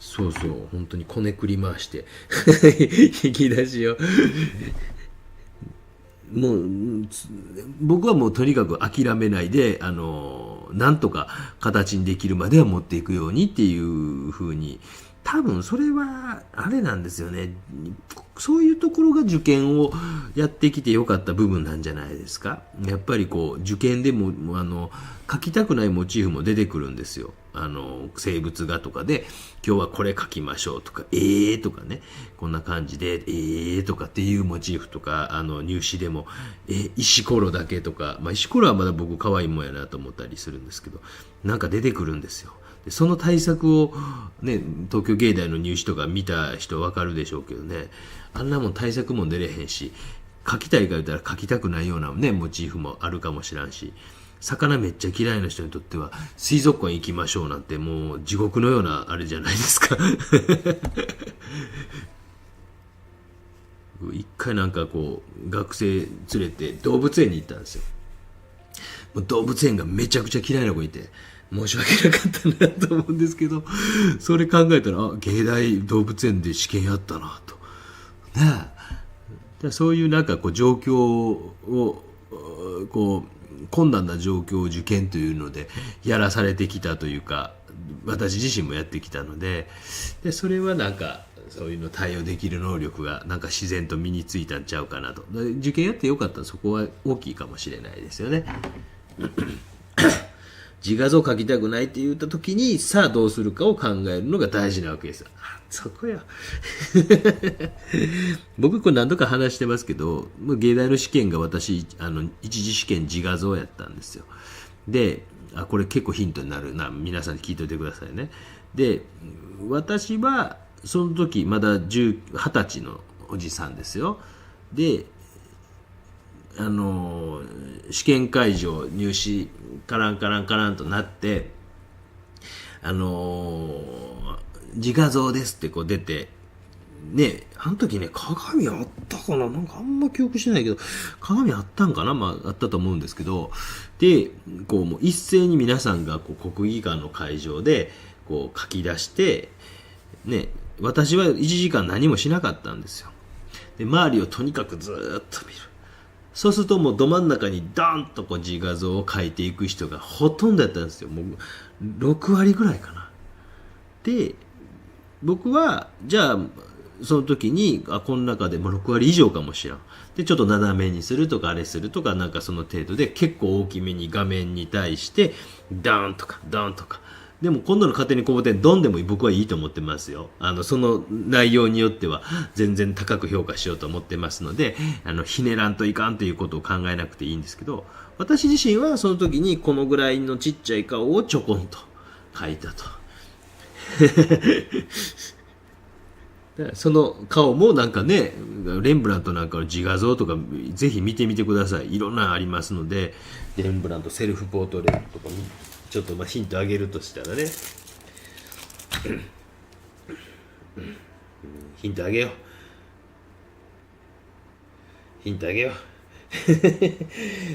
そうそう、本当にこねくり回して引き出しをもう僕はもうとにかく諦めないで、なんとか形にできるまでは持っていくようにっていう風に、多分それはあれなんですよね。そういうところが受験をやってきてよかった部分なんじゃないですか。やっぱりこう受験でも描きたくないモチーフも出てくるんですよ。生物画とかで今日はこれ描きましょうとかとかね、こんな感じでとかっていうモチーフとか、入試でも石ころだけとか、石ころはまだ僕可愛いもんやなと思ったりするんですけど、なんか出てくるんですよ。でその対策をね、東京芸大の入試とか見た人わかるでしょうけどね、あんなもん対策も出れへんし、描きたいか言ったら描きたくないようなねモチーフもあるかもしらんし、魚めっちゃ嫌いな人にとっては水族館行きましょうなんてもう地獄のようなあれじゃないですか一回なんかこう学生連れて動物園に行ったんですよ。もう動物園がめちゃくちゃ嫌いな子いて申し訳なかったなと思うんですけど、それ考えたら芸大動物園で試験やったなとねえ。そういうなんかこう状況をこう困難な状況を受験というのでやらされてきたというか、私自身もやってきたので、それはなんかそういうの対応できる能力がなんか自然と身についたんちゃうかなと。受験やってよかったらそこは大きいかもしれないですよね自画像描きたくないって言った時にさあどうするかを考えるのが大事なわけですよ。そこや僕これ何度か話してますけど、芸大の試験が私一次試験自画像やったんですよ。でこれ結構ヒントになるな、皆さん聞いといてくださいね。で私はその時まだ20歳のおじさんですよ。で試験会場入試カランカランカランとなって自画像ですってこう出てね、あの時ね鏡あったかな、なんかあんま記憶してないけど鏡あったんかな、あったと思うんですけど、でこうもう一斉に皆さんがこう国技館の会場でこう書き出してね、私は1時間何もしなかったんですよ。で周りをとにかくずーっと見る。そうするともうど真ん中にドーンとこう自画像を描いていく人がほとんどやったんですよ。もう6割ぐらいかな。で僕はじゃあその時にこの中でも6割以上かもしれん。でちょっと斜めにするとかあれするとかなんかその程度で結構大きめに画面に対してドーンとかドーンとか。でも今度の勝手にこぼてドンでも僕はいいと思ってますよ。その内容によっては全然高く評価しようと思ってますので、ひねらんといかんということを考えなくていいんですけど、私自身はその時にこのぐらいのちっちゃい顔をちょこんと描いたと。その顔もなんかね、レンブラントなんかの自画像とかぜひ見てみてください。いろんなのありますので、レンブラントセルフポートレートとかちょっとヒントあげるとしたらね、ヒントあげよう。ヒントあげよう。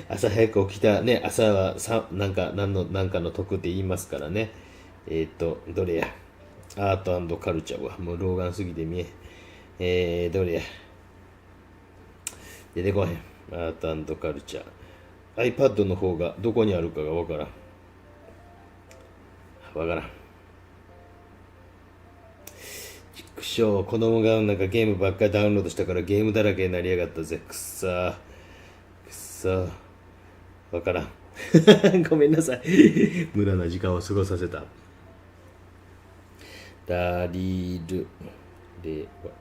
朝早く起きたね、朝はなんかの得って言いますからね。どれや。アート&カルチャーはもう老眼すぎて見え。どれや。出てこへん。アート&カルチャー。iPad の方がどこにあるかがわからん。ちくしょう、子供がなんかゲームばっかりダウンロードしたからゲームだらけになりやがったぜ。くっさー。わからん。ごめんなさい。無駄な時間を過ごさせた。ダリルレワ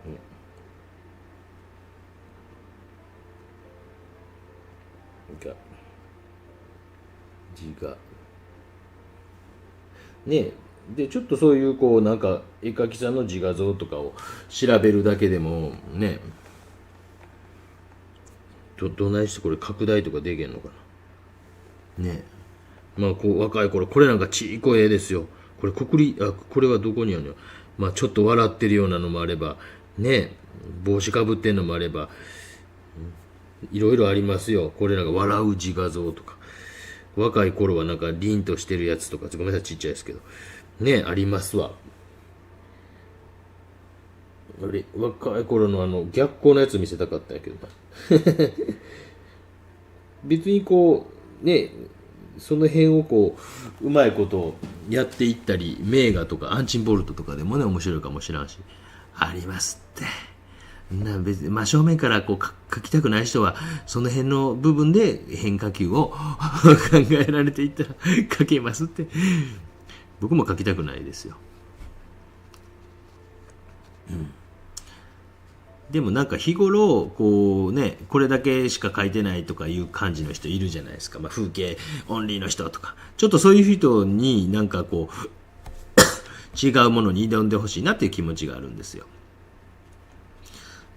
が字がねでちょっとそういうこうなんか絵描きさんの自画像とかを調べるだけでもね、どないしてこれ拡大とかできんのかなね。まあこう若い頃これなんかちいこい絵ですよ。これこれはどこにあるの。まあちょっと笑ってるようなのもあればね、帽子かぶってんのもあればいろいろありますよ。これなんか笑う自画像とか、若い頃はなんか凛としてるやつとか、ごめんなさいちっちゃいですけどね、ありますわ。若い頃の逆光のやつ見せたかったんやけどな。別にこうね、その辺をこううまいことやっていったり、名画とかアンチンボルトとかでもね面白いかもしれんし、ありますって。別に正面からこう描きたくない人はその辺の部分で変化球を考えられていったら描けますって。僕も描きたくないですよ。でもなんか日頃こうね、これだけしか描いてないとかいう感じの人いるじゃないですか。風景オンリーの人とか、ちょっとそういう人になんかこう違うものに挑んでほしいなっていう気持ちがあるんですよ。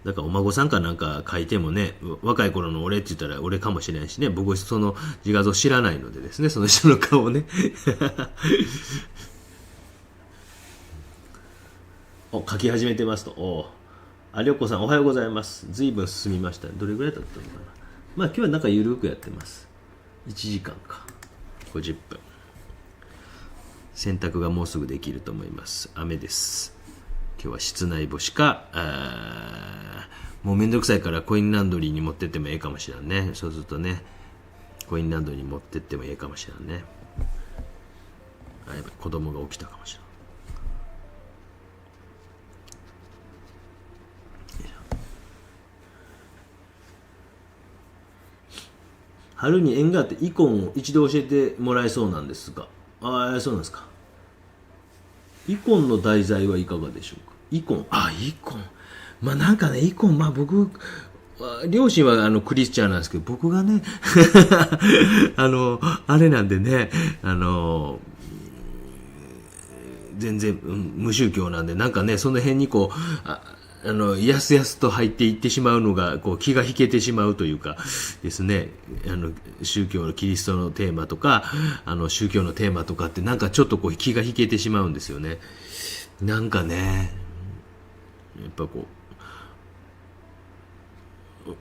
だからお孫さんかなんか書いてもね、若い頃の俺って言ったら俺かもしれんしね、僕その自画像知らないのでですね、その人の顔をね。書き始めてますと。りょうこさんおはようございます。ずいぶん進みました。どれぐらいだったのかな。まあ今日はなんかゆるくやってます。1時間か50分。洗濯がもうすぐできると思います。雨です。今日は室内干しか、もうめんどくさいからコインランドリーに持ってってもええかもしれんね。そうするとね、コインランドリーに持ってってもええかもしれんね。やばい、子供が起きたかもしれん。春に縁があってイコンを一度教えてもらえそうなんですが、そうなんですか。イコンの題材はいかがでしょうか。イコン、イコン、まあなんかね、イコン、まあ僕両親はクリスチャンなんですけど、僕がねあれなんでね、全然、無宗教なんで、なんかねその辺にこうやすやすと入っていってしまうのがこう気が引けてしまうというかですね、宗教のキリストのテーマとか宗教のテーマとかってなんかちょっとこう気が引けてしまうんですよね。なんかね、やっぱこ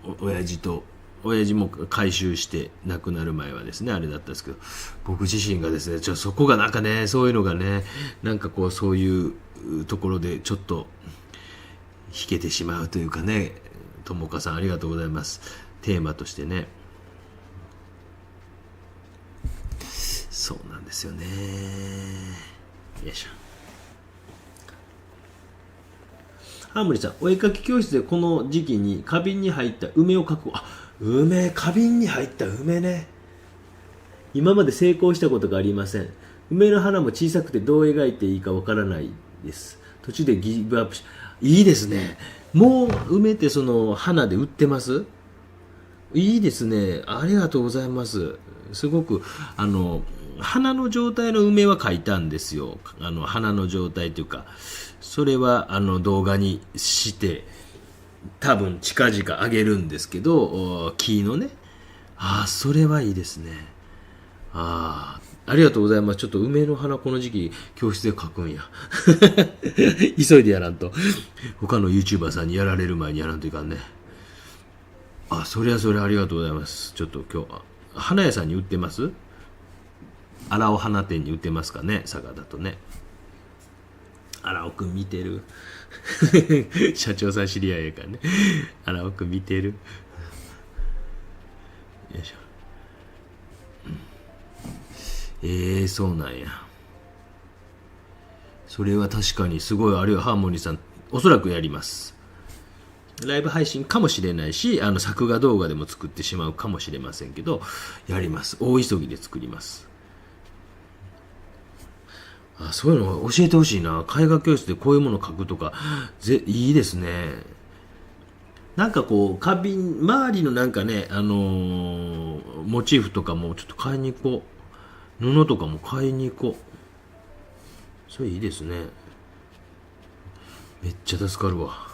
う親父も改宗して亡くなる前はですねあれだったんですけど、僕自身がですねそこがなんかね、そういうのがね、なんかこうそういうところでちょっと引けてしまうというかね、ともかさんありがとうございます。テーマとしてね。そうなんですよね。よいしょ。ハーモリーさん、お絵かき教室でこの時期に花瓶に入った梅を描く。あ、梅、花瓶に入った梅ね。今まで成功したことがありません。梅の花も小さくてどう描いていいかわからないです。途中でギブアップし、いいですね。もう梅ってその花で売ってます？いいですね。ありがとうございます。すごく、花の状態の梅は描いたんですよ。花の状態というか、それは動画にして、多分近々あげるんですけど、木のね。ああ、それはいいですね。ああ、ありがとうございます。ちょっと梅の花この時期教室で描くんや。急いでやらんと。他の YouTuber さんにやられる前にやらんといかんね。あ、それはそれありがとうございます。ちょっと今日、花屋さんに売ってます？荒尾花店に売ってますかね、佐賀だとね。荒尾くん見てる。社長さん知り合いやからね。荒尾くん見てる。よいしょ。そうなんや。それは確かにすごい、あるいはハーモニーさん、おそらくやります。ライブ配信かもしれないし、作画動画でも作ってしまうかもしれませんけど、やります。大急ぎで作ります。あ、そういうの教えてほしいな。絵画教室でこういうものを描くとか、いいですね。なんかこう、花瓶、周りのなんかね、モチーフとかもちょっと買いに行こう。布とかも買いに行こう。それいいですね。めっちゃ助かるわ。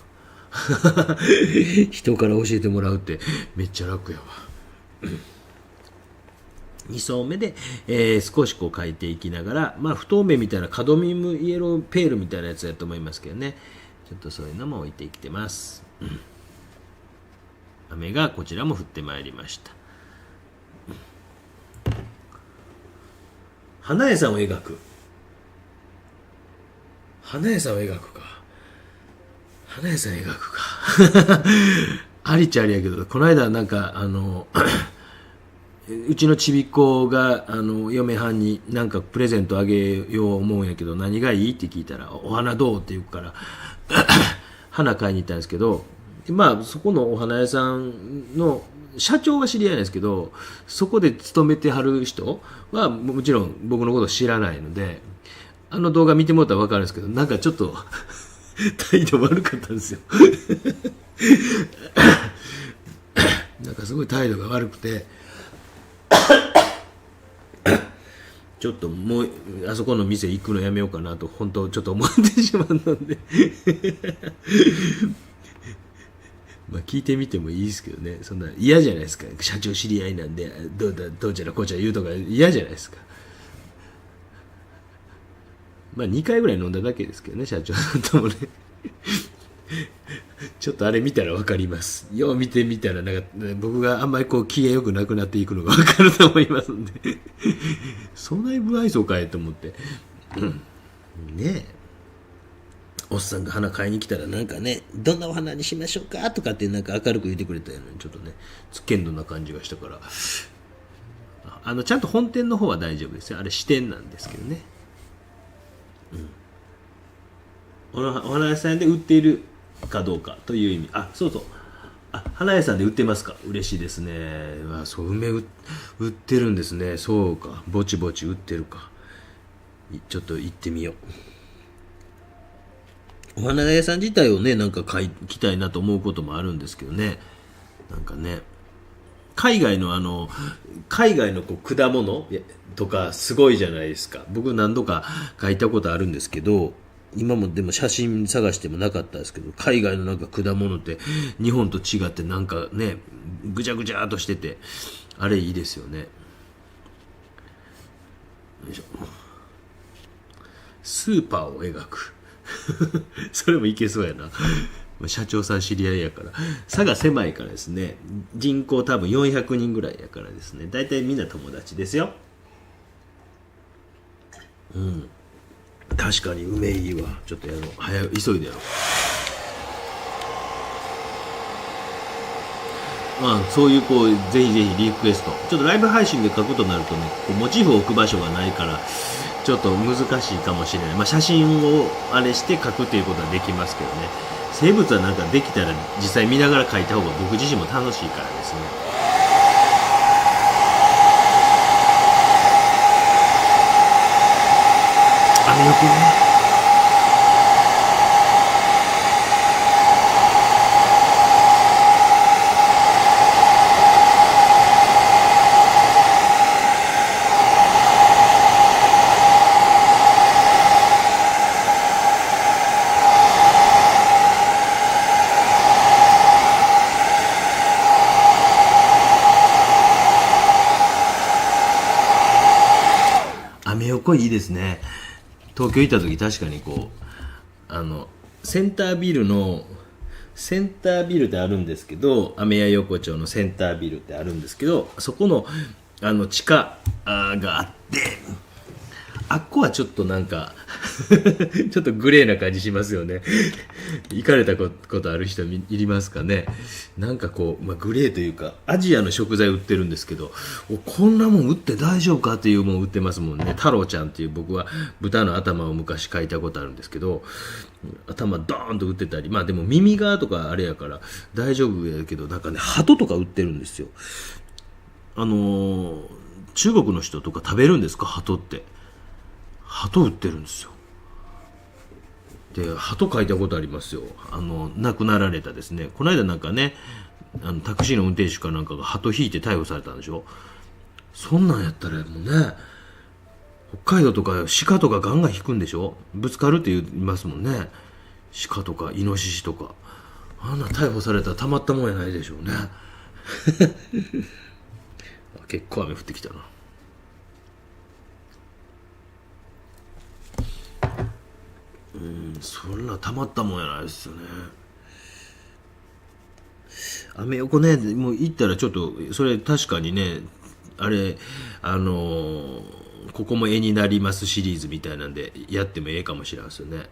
人から教えてもらうってめっちゃ楽やわ。2層目で、少しこう描いていきながら、まあ不透明みたいなカドミウムイエローペールみたいなやつやと思いますけどね。ちょっとそういうのも置いてきてます。雨がこちらも降ってまいりました。花屋さんを描く。花屋さんを描くか。花屋さん描くか。ありっちゃありやけど、この間なんかうちのちびっ子が嫁はんになんかプレゼントあげよう思うんやけど、何がいいって聞いたら、お花どうって言うから花買いに行ったんですけど、まあそこのお花屋さんの社長が知り合いなんですけど、そこで勤めてはる人はもちろん僕のこと知らないので、動画見てもらったら分かるんですけど、なんかちょっと態度悪かったんですよ。なんかすごい態度が悪くて、ちょっともうあそこの店行くのやめようかなと本当ちょっと思ってしまうのでまあ聞いてみてもいいですけどね。そんな嫌じゃないですか。社長知り合いなんでどうちゃらこうちゃら言うとか嫌じゃないですか。まあ2回ぐらい飲んだだけですけどね、社長さんともね。ちょっとあれ見たら分かります。よう見てみたらなんか、僕があんまりこう機嫌よくなくなっていくのが分かると思いますんでそんなに不愛想かいと思って、ねえ、おっさんが花買いに来たらなんかね、どんなお花にしましょうかとかってなんか明るく言ってくれたようにちょっとね、つっけんどな感じがしたから、ちゃんと本店の方は大丈夫ですよ。あれ支店なんですけどね。お花屋さんで売っているかどうかという意味。あ、そうそう。あ、花屋さんで売ってますか。嬉しいですね。そう、梅売ってるんですね。そうか。ぼちぼち売ってるか。ちょっと行ってみよう。お花屋さん自体をね、なんか行きたいなと思うこともあるんですけどね。なんかね、海外のこう果物とかすごいじゃないですか。僕何度か書いたことあるんですけど、今もでも写真探してもなかったですけど、海外のなんか果物って日本と違ってなんかね、ぐちゃぐちゃっとしてて、あれいいですよね。よいしょ。スーパーを描く。それもいけそうやな。社長さん知り合いやから。差が狭いからですね。人口多分400人ぐらいやからですね。大体みんな友達ですよ。うん。確かに梅いいわ。ちょっとやろう。急いでやろう。そういうぜひぜひリクエスト、ちょっとライブ配信で書くとなるとね、モチーフを置く場所がないからちょっと難しいかもしれない。写真をあれして書くということはできますけどね、生物はなんかできたら実際見ながら書いた方が僕自身も楽しいからですね。アメ横ね。アメ横いいですね。東京行った時確かにセンタービルってあるんですけど、アメヤ横丁のセンタービルってあるんですけど、そこの地下があって、あっこはちょっとなんかちょっとグレーな感じしますよね。行かれたことある人いりますかね。なんかグレーというかアジアの食材売ってるんですけど、こんなもん売って大丈夫かっていうもん売ってますもんね。太郎ちゃんっていう、僕は豚の頭を昔描いたことあるんですけど、頭ドーンと売ってたり、でも耳側とかあれやから大丈夫やけど、なんかね、鳩とか売ってるんですよ。中国の人とか食べるんですか、鳩って。鳩売ってるんですよ。で、鳩描いたことありますよ。亡くなられたですね。この間なんかね、タクシーの運転手かなんかが鳩引いて逮捕されたんでしょ。そんなんやったらもうね、北海道とか鹿とかガンガン引くんでしょ。ぶつかるって言いますもんね。鹿とかイノシシとか。あんな逮捕されたらたまったもんやないでしょうね。結構雨降ってきたな。そんなたまったもんやないですよね。アメ横ね、もう行ったらちょっとそれ確かにね、あれここも絵になりますシリーズみたいなんでやってもええかもしれないですよね。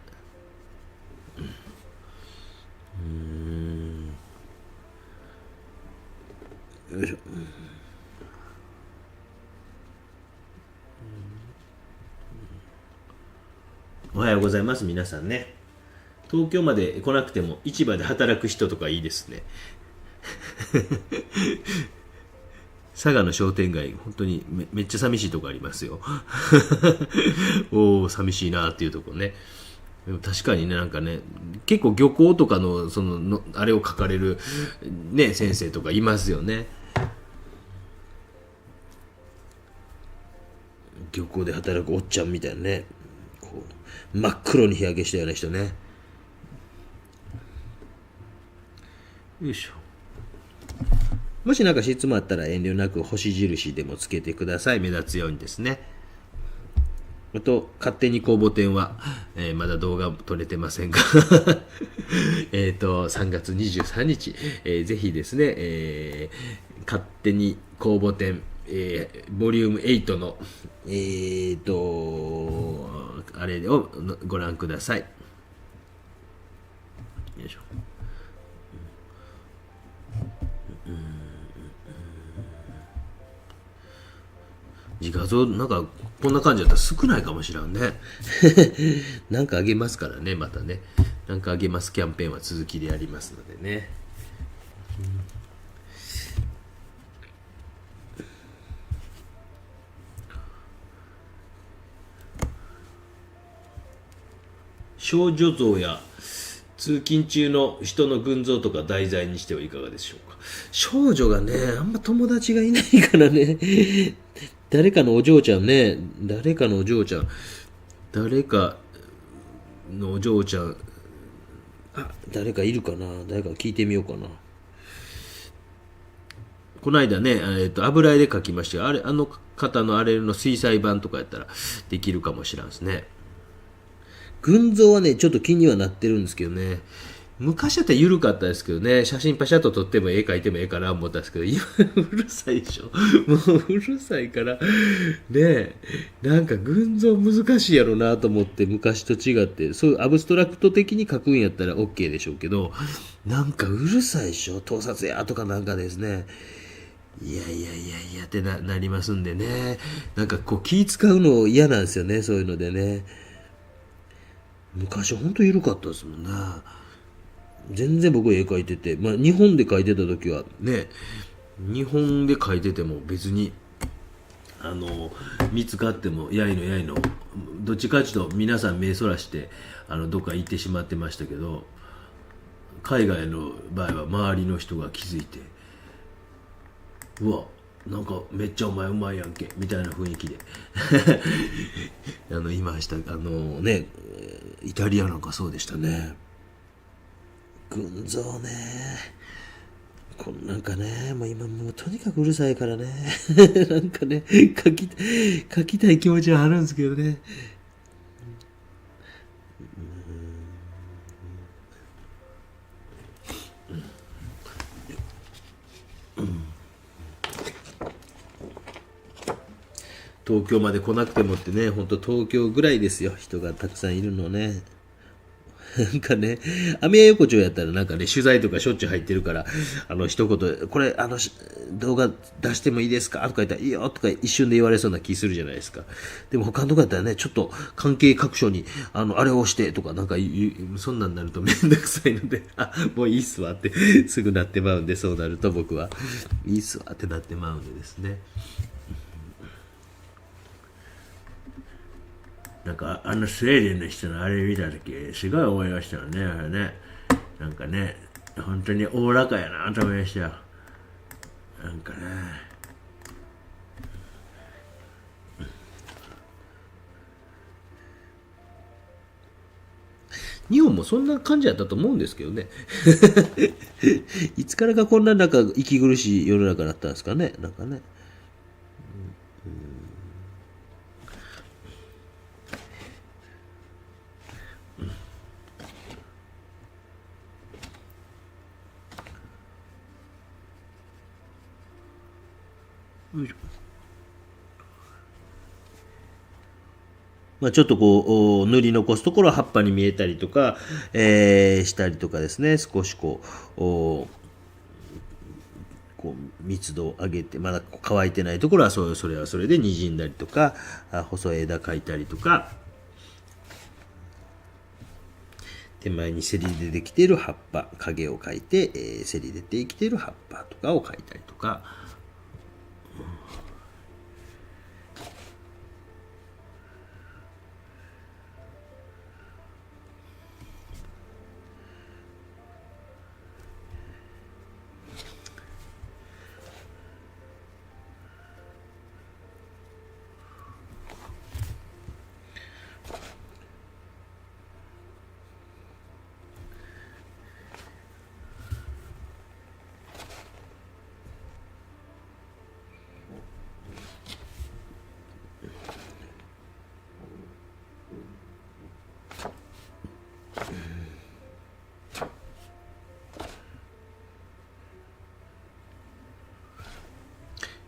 よいしょ。おはようございます、皆さんね。東京まで来なくても市場で働く人とかいいですね。佐賀の商店街、本当にめっちゃ寂しいとこありますよ。おお、寂しいなっていうとこね。でも確かにね、なんかね、結構漁港とかのあれを書かれるね先生とかいますよね。漁港で働くおっちゃんみたいなね、真っ黒に日焼けしたような人ね。よいしょ。もしなんか質問あったら遠慮なく星印でもつけてください。目立つようにですね。あと、勝手に公募展は、まだ動画撮れてませんが3月23日、ぜひですね、勝手に公募展、ボリューム8の、あれをご覧ください。よいしょ。画像なんかこんな感じだったら少ないかもしれんね。なんかあげますからね、またね。なんかあげますキャンペーンは続きでやりますのでね。少女像や通勤中の人の群像とか題材にしてはいかがでしょうか。少女がね、あんま友達がいないからね。誰かのお嬢ちゃんね、誰かのお嬢ちゃん、誰かいるかな、誰か聞いてみようかな。この間ね、油絵で描きましたよ。あの方のあれの水彩版とかやったらできるかもしれんですね。群像はね、ちょっと気にはなってるんですけどね。昔だったら緩かったですけどね、写真パシャッと撮っても絵描いてもええかな思ったんですけど、今うるさいでしょ。もううるさいから、ねえ、なんか群像難しいやろなと思って、昔と違って、そういうアブストラクト的に描くんやったら OK でしょうけど、なんかうるさいでしょ、盗撮やとかなんかですね。いやいやいやいやってなりますんでね。なんかこう気使うの嫌なんですよね、そういうのでね。昔ほんと緩かったですもんね。全然僕絵描いてて、まあ日本で描いてた時はね、日本で描いてても別に、見つかってもやいのやいの、どっちかっていうと皆さん目そらして、どっか行ってしまってましたけど、海外の場合は周りの人が気づいて、うわ、なんかめっちゃお前うまいやんけみたいな雰囲気で言いました。ね、イタリアなんかそうでしたね。群像ね、なんかね、もう今もうとにかくうるさいからねなんかね、書きたい気持ちはあるんですけどね。東京まで来なくてもってね、ほんと東京ぐらいですよ、人がたくさんいるのね。なんかね、アメヤ横丁やったらなんかね、取材とかしょっちゅう入ってるから、一言、これ、動画出してもいいですかとか言ったら、いいよとか一瞬で言われそうな気するじゃないですか。でも他のとこやったらね、ちょっと関係各所に、あれを押してとかなんかそんなんなるとめんどくさいので、もういいっすわってすぐなってまうんで、そうなると僕は、いいっすわってなってまうんでですね。なんかスウェーデンの人のあれ見た時すごい思いましたよね、あれね。なんかね、本当におおらかやなと思いましたよ。なんかね、日本もそんな感じやったと思うんですけどねいつからかこんななんか息苦しい世の中だったんですかね、なんかね。よいしょ。まあ、ちょっとこう塗り残すところは葉っぱに見えたりとか、したりとかですね、少しこう密度を上げて、まだ乾いてないところはそれはそれで滲んだりとか、細い枝描いたりとか、手前にせり出てきている葉っぱ、影を描いて、せり出てきている葉っぱとかを描いたりとか。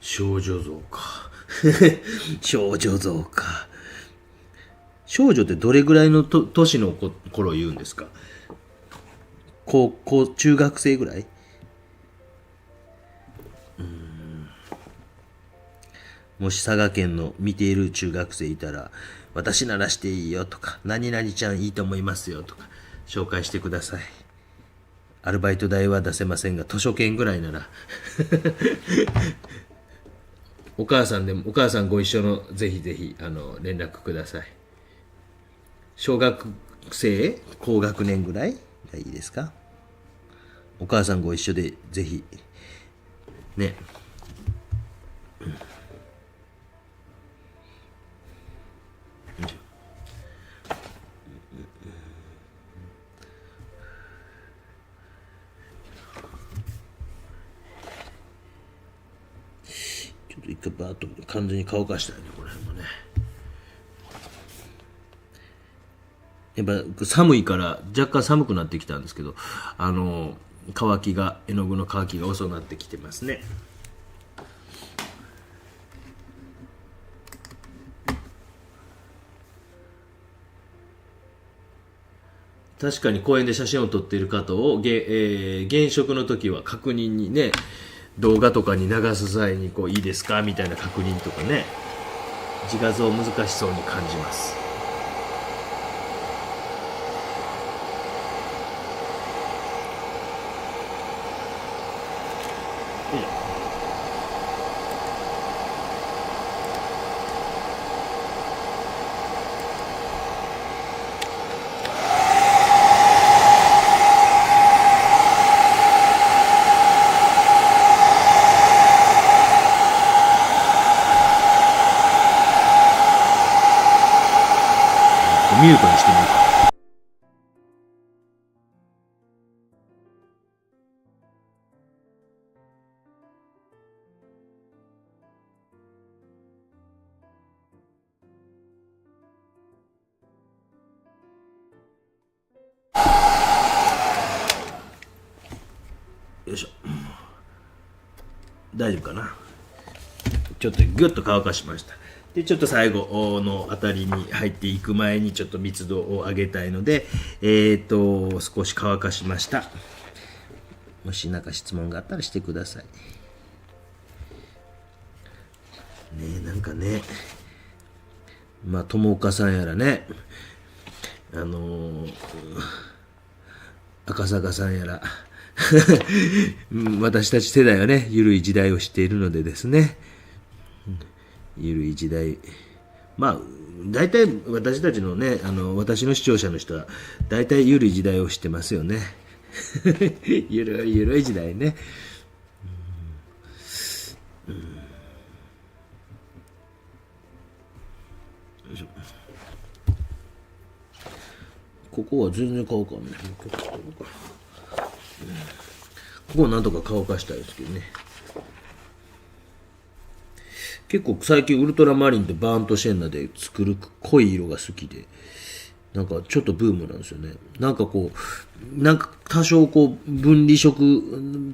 少女像か少女像か。少女ってどれぐらいの年の頃言うんですか？高校、中学生ぐらい？もし佐賀県の見ている中学生いたら、私ならしていいよとか、何々ちゃんいいと思いますよとか、紹介してください。アルバイト代は出せませんが、図書券ぐらいならお母さんご一緒のぜひぜひ連絡ください。小学生高学年ぐらいがいいですか？お母さんご一緒でぜひね。ちょっと一回バーッと完全に乾かしたいね、この辺もね。やっぱ寒いから若干寒くなってきたんですけど、乾きが、絵の具の乾きが遅くなってきてますね。確かに公園で写真を撮っている方を、現職の時は確認にね、動画とかに流す際にこういいですかみたいな確認とかね、自画像難しそうに感じます。ミュートにしてみるか。よいしょ。大丈夫かな。ちょっとグッと乾かしました。でちょっと最後のあたりに入っていく前にちょっと密度を上げたいので、少し乾かしました。もし何か質問があったらしてください。ね、なんかね、まあ友岡さんやらね、赤坂さんやら私たち世代はね、緩い時代を知っているのでですね、緩い時代、まあ大体私たちのね、私の視聴者の人は大体緩い時代を知ってますよね。緩い時代ね。ここは全然乾かんない。ここはなんとか乾かしたいですけどね。結構最近ウルトラマリンってバーントシェンナで作る濃い色が好きで、なんかちょっとブームなんですよね。なんかこう、なんか多少こう分離色、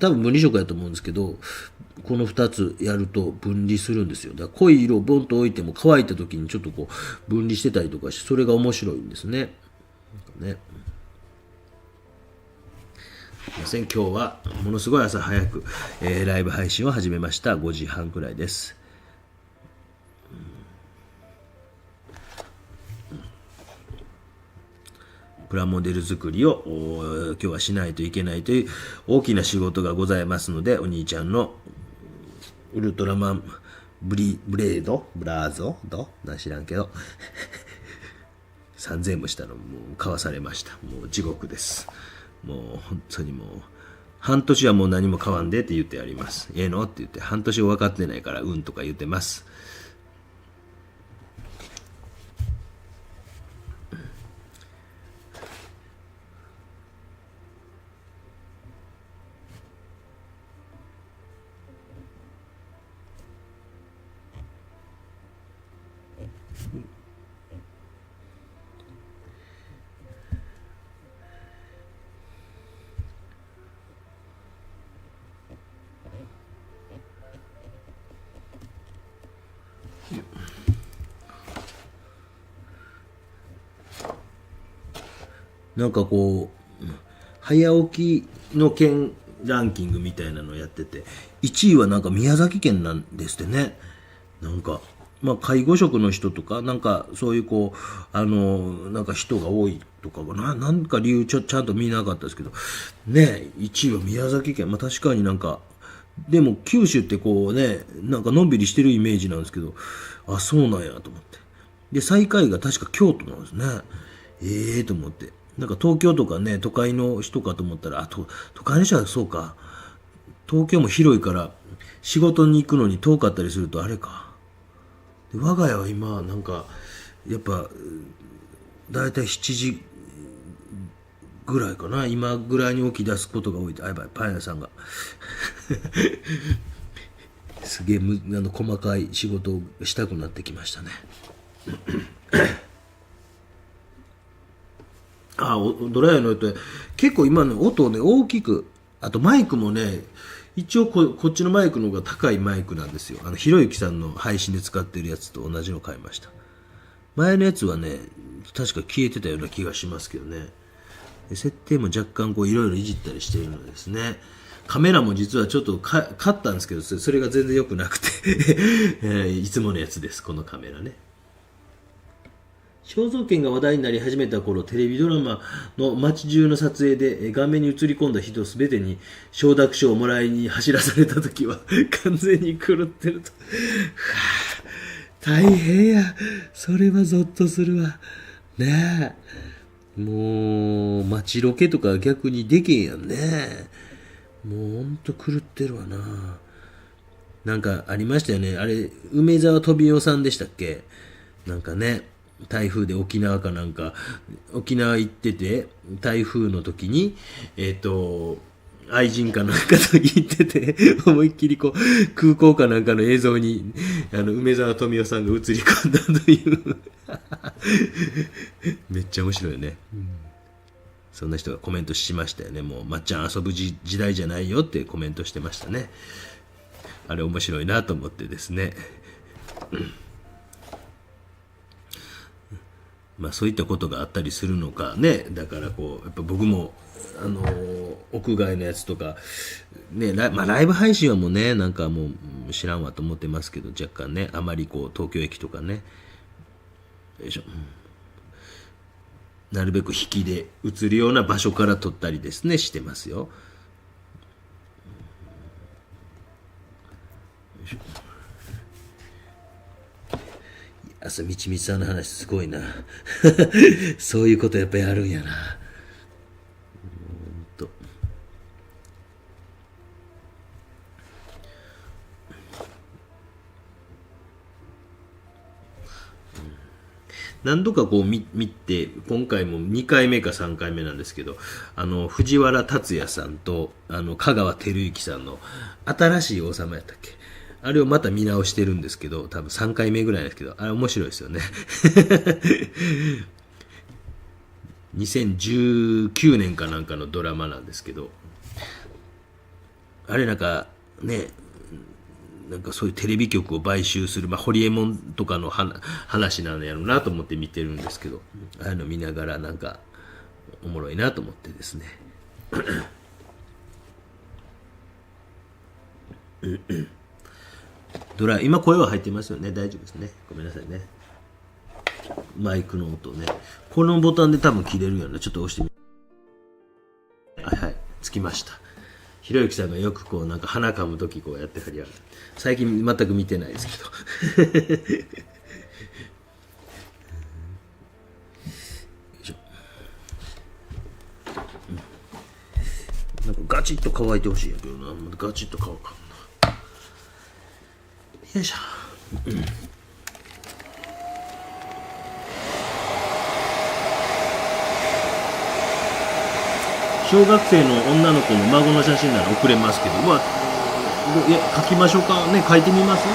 多分分離色やと思うんですけど、この2つやると分離するんですよ。だから濃い色をボンと置いても乾いた時にちょっとこう分離してたりとかして、それが面白いんですね。ね。すいません、今日はものすごい朝早く、ライブ配信を始めました。5時半くらいです。プラモデル作りを今日はしないといけないという大きな仕事がございますので、お兄ちゃんのウルトラマンブレードブラーゾド知らんけど3000円もしたのもう買わされました。もう地獄です。もう本当にもう半年はもう何も買わんでって言ってやります。ええのって言って、半年分かってないからうんとか言ってます。なんかこう早起きの県ランキングみたいなのをやってて、1位はなんか宮崎県なんですってね。なんかまあ介護職の人とかなんかそういうこうなんか人が多いとかなんか理由ちゃんと見なかったですけどね。1位は宮崎県。まあ確かになんかでも九州ってこうね、なんかのんびりしてるイメージなんですけど、あ、そうなんやと思って。で最下位が確か京都なんですね。と思って。なんか東京とかね、都会の人かと思ったら、都会の人はそうか。東京も広いから、仕事に行くのに遠かったりするとあれか。で我が家は今、なんか、やっぱ、だいたい7時ぐらいかな。今ぐらいに起き出すことが多い。あ、やばい、パン屋さんが。すげえ細かい仕事をしたくなってきましたね。ドライヤーの音、結構今の音をね、大きく、あとマイクもね、一応こっちのマイクの方が高いマイクなんですよ。ひろゆきさんの配信で使ってるやつと同じの買いました。前のやつはね、確か消えてたような気がしますけどね。設定も若干こういろいろいじったりしているのですね。カメラも実はちょっと買ったんですけど、それが全然良くなくて、いつものやつです、このカメラね。肖像権が話題になり始めた頃、テレビドラマの街中の撮影で画面に映り込んだ人すべてに承諾書をもらいに走らされた時は完全に狂ってると。大変や。それはゾッとするわ。ねえ。もう、街ロケとか逆にでけんやんね。もうほんと狂ってるわな。なんかありましたよね。あれ、梅沢富美男さんでしたっけ？なんかね。台風で沖縄かなんか、沖縄行ってて、台風の時に、愛人かなんかと言ってて、思いっきりこう、空港かなんかの映像に、梅沢富美男さんが映り込んだというめっちゃ面白いよね。そんな人がコメントしましたよね。もう、まっちゃん遊ぶ時代じゃないよってコメントしてましたね。あれ面白いなと思ってですね。まあそういったことがあったりするのかね。だからこう、やっぱ僕も、屋外のやつとか、ね、まあライブ配信はもうね、なんかもう知らんわと思ってますけど、若干ね、あまりこう、東京駅とかね、よいしょ。なるべく引きで映るような場所から撮ったりですね、してますよ。よいしょ。朝みちみちさんの話すごいなそういうことやっぱりあるんやな。何度かこう見て、今回も2回目か3回目なんですけど、藤原竜也さんと香川照之さんの新しい王様やったっけ、あれをまた見直してるんですけど、多分3回目ぐらいですけど、あれ面白いですよね2019年かなんかのドラマなんですけど、あれなんかね、なんかそういうテレビ局を買収する、まあ、ホリエモンとかの話なんやろうなと思って見てるんですけど、ああいうの見ながらなんかおもろいなと思ってですね今声は入ってますよね。大丈夫ですね。ごめんなさいね。マイクの音ね。このボタンで多分切れるよね。ちょっと押してみはいはい。つきました。ひろゆきさんがよくこうなんか鼻かむときこうやってはりやる。最近全く見てないですけどよいしょ。なんかガチッと乾いてほしいんやけどな。ガチッと乾かんな。よいしょ。小学生の女の子の孫の写真なら送れますけど、書きましょうかね。書いてみます。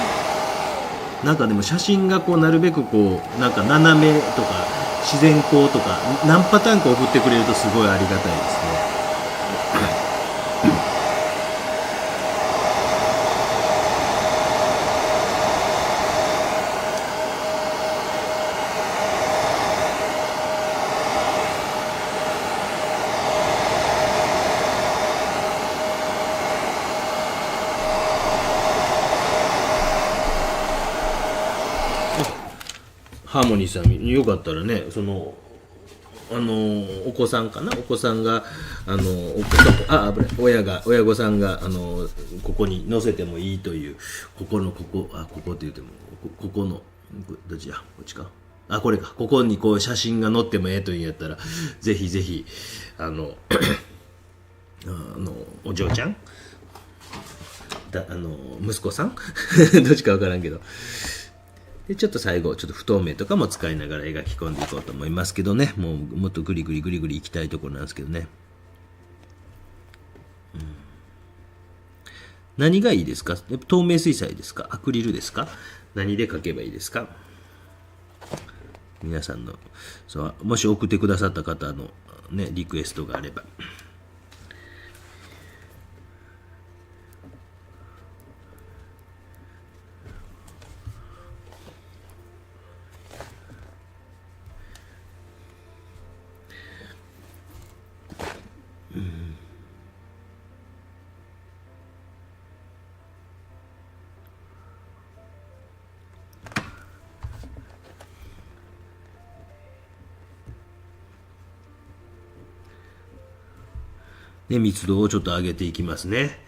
なんかでも写真がこうなるべくこうなんか斜めとか自然光とか何パターンか送ってくれるとすごいありがたいですね。ハーモニーさんよかったらね、お子さんかな、お子さんが危ない、親御さんがここに載せてもいいという、ここって言ってもここのどっちや、こっちか、これか、ここにこう写真が載ってもええというんやったら、ぜひぜひお嬢ちゃん息子さんどっちか分からんけど、でちょっと最後ちょっと不透明とかも使いながら描き込んでいこうと思いますけどね。もっとグリグリいきたいところなんですけどね。何がいいですか？やっぱ透明水彩ですか？アクリルですか？何で描けばいいですか？皆さんのもし送ってくださった方のね、リクエストがあれば。で、密度をちょっと上げていきますね。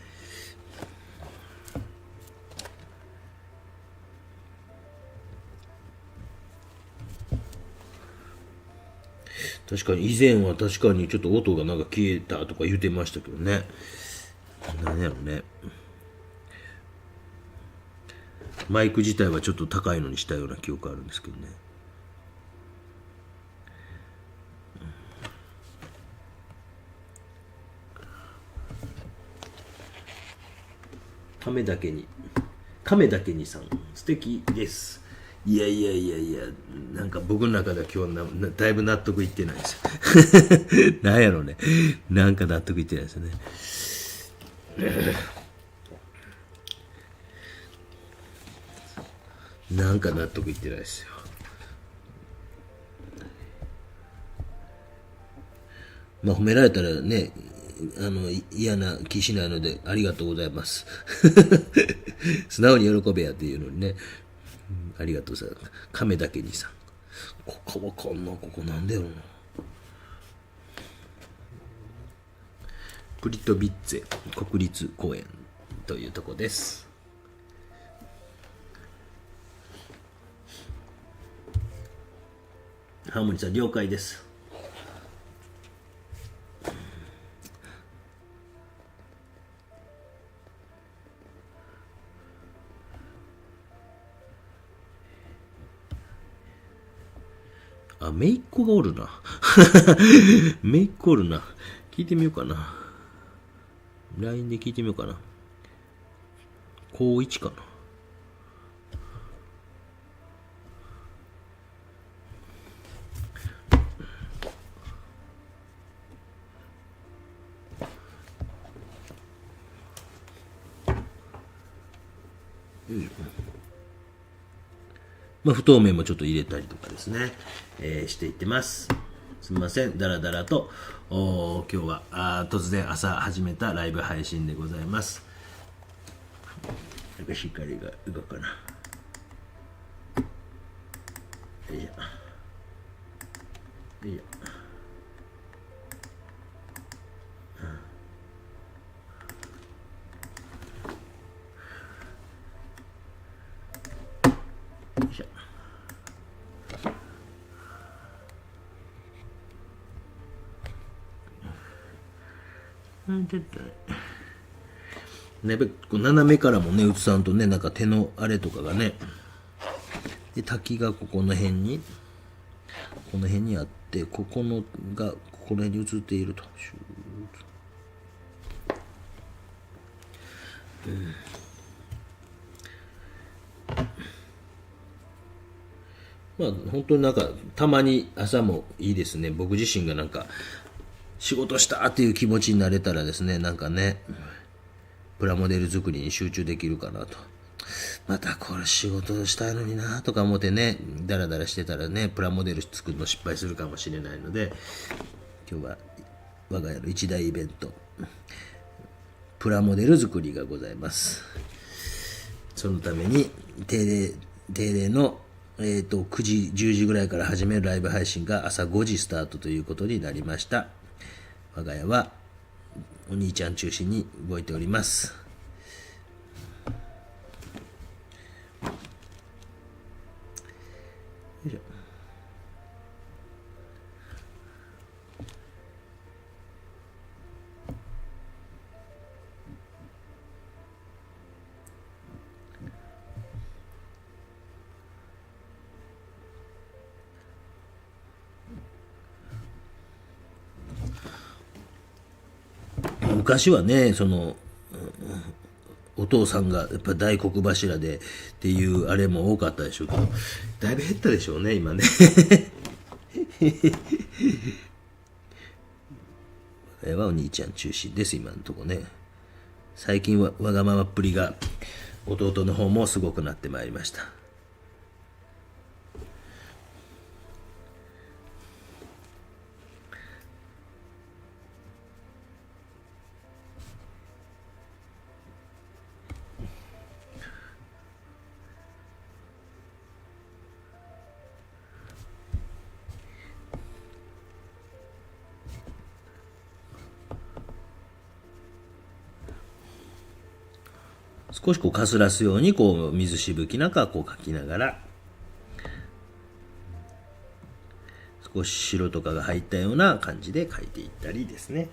確かに以前は確かにちょっと音がなんか消えたとか言ってましたけどね。何やろね。マイク自体はちょっと高いのにしたような記憶あるんですけどね。亀だけにさん、素敵です。いやいやいやいや、なんか僕の中では今日はだいぶ納得いってないですよ。なんやろね。なんか納得いってないですよね。なんか納得いってないですよ。まあ褒められたらね、嫌な気しないのでありがとうございます。素直に喜べやっていうのにね、ありがとうございます。亀だけにさん、ここわかんな、ここなんだよな。プリトビッツェ国立公園というとこです。ハーモニーさん了解です。あ、めいっ子がおるな。めいっ子おるな。聞いてみようかな。LINE で聞いてみようかな。高1かな。まあ、不透明もちょっと入れたりとかですね、していってます。すみません、だらだらと今日は突然朝始めたライブ配信でございます。なんか光が動くかな。よいしょ。よいしょ。よいしょ。ちょっとね、斜めからもね映さんとね、なんか手のあれとかがね、で滝がこの辺にあって、ここのがここの辺に映っていると。まあ本当になんかたまに朝もいいですね。僕自身がなんか仕事したっていう気持ちになれたらですね、なんかね、プラモデル作りに集中できるかなと。またこれ仕事したいのになとか思ってね、ダラダラしてたらね、プラモデル作るの失敗するかもしれないので、今日は我が家の一大イベント、プラモデル作りがございます。そのために定例の9時10時ぐらいから始めるライブ配信が朝5時スタートということになりました。我が家はお兄ちゃん中心に動いております。よいしょ。昔はね、お父さんがやっぱ大黒柱でっていうあれも多かったでしょうけど、だいぶ減ったでしょうね今ね。はお兄ちゃん中心です、今のとこね。最近はわがままっぷりが弟の方もすごくなってまいりました。少しこうかすらすようにこう水しぶきなんかこうかきながら、少し白とかが入ったような感じで描いていったりですね。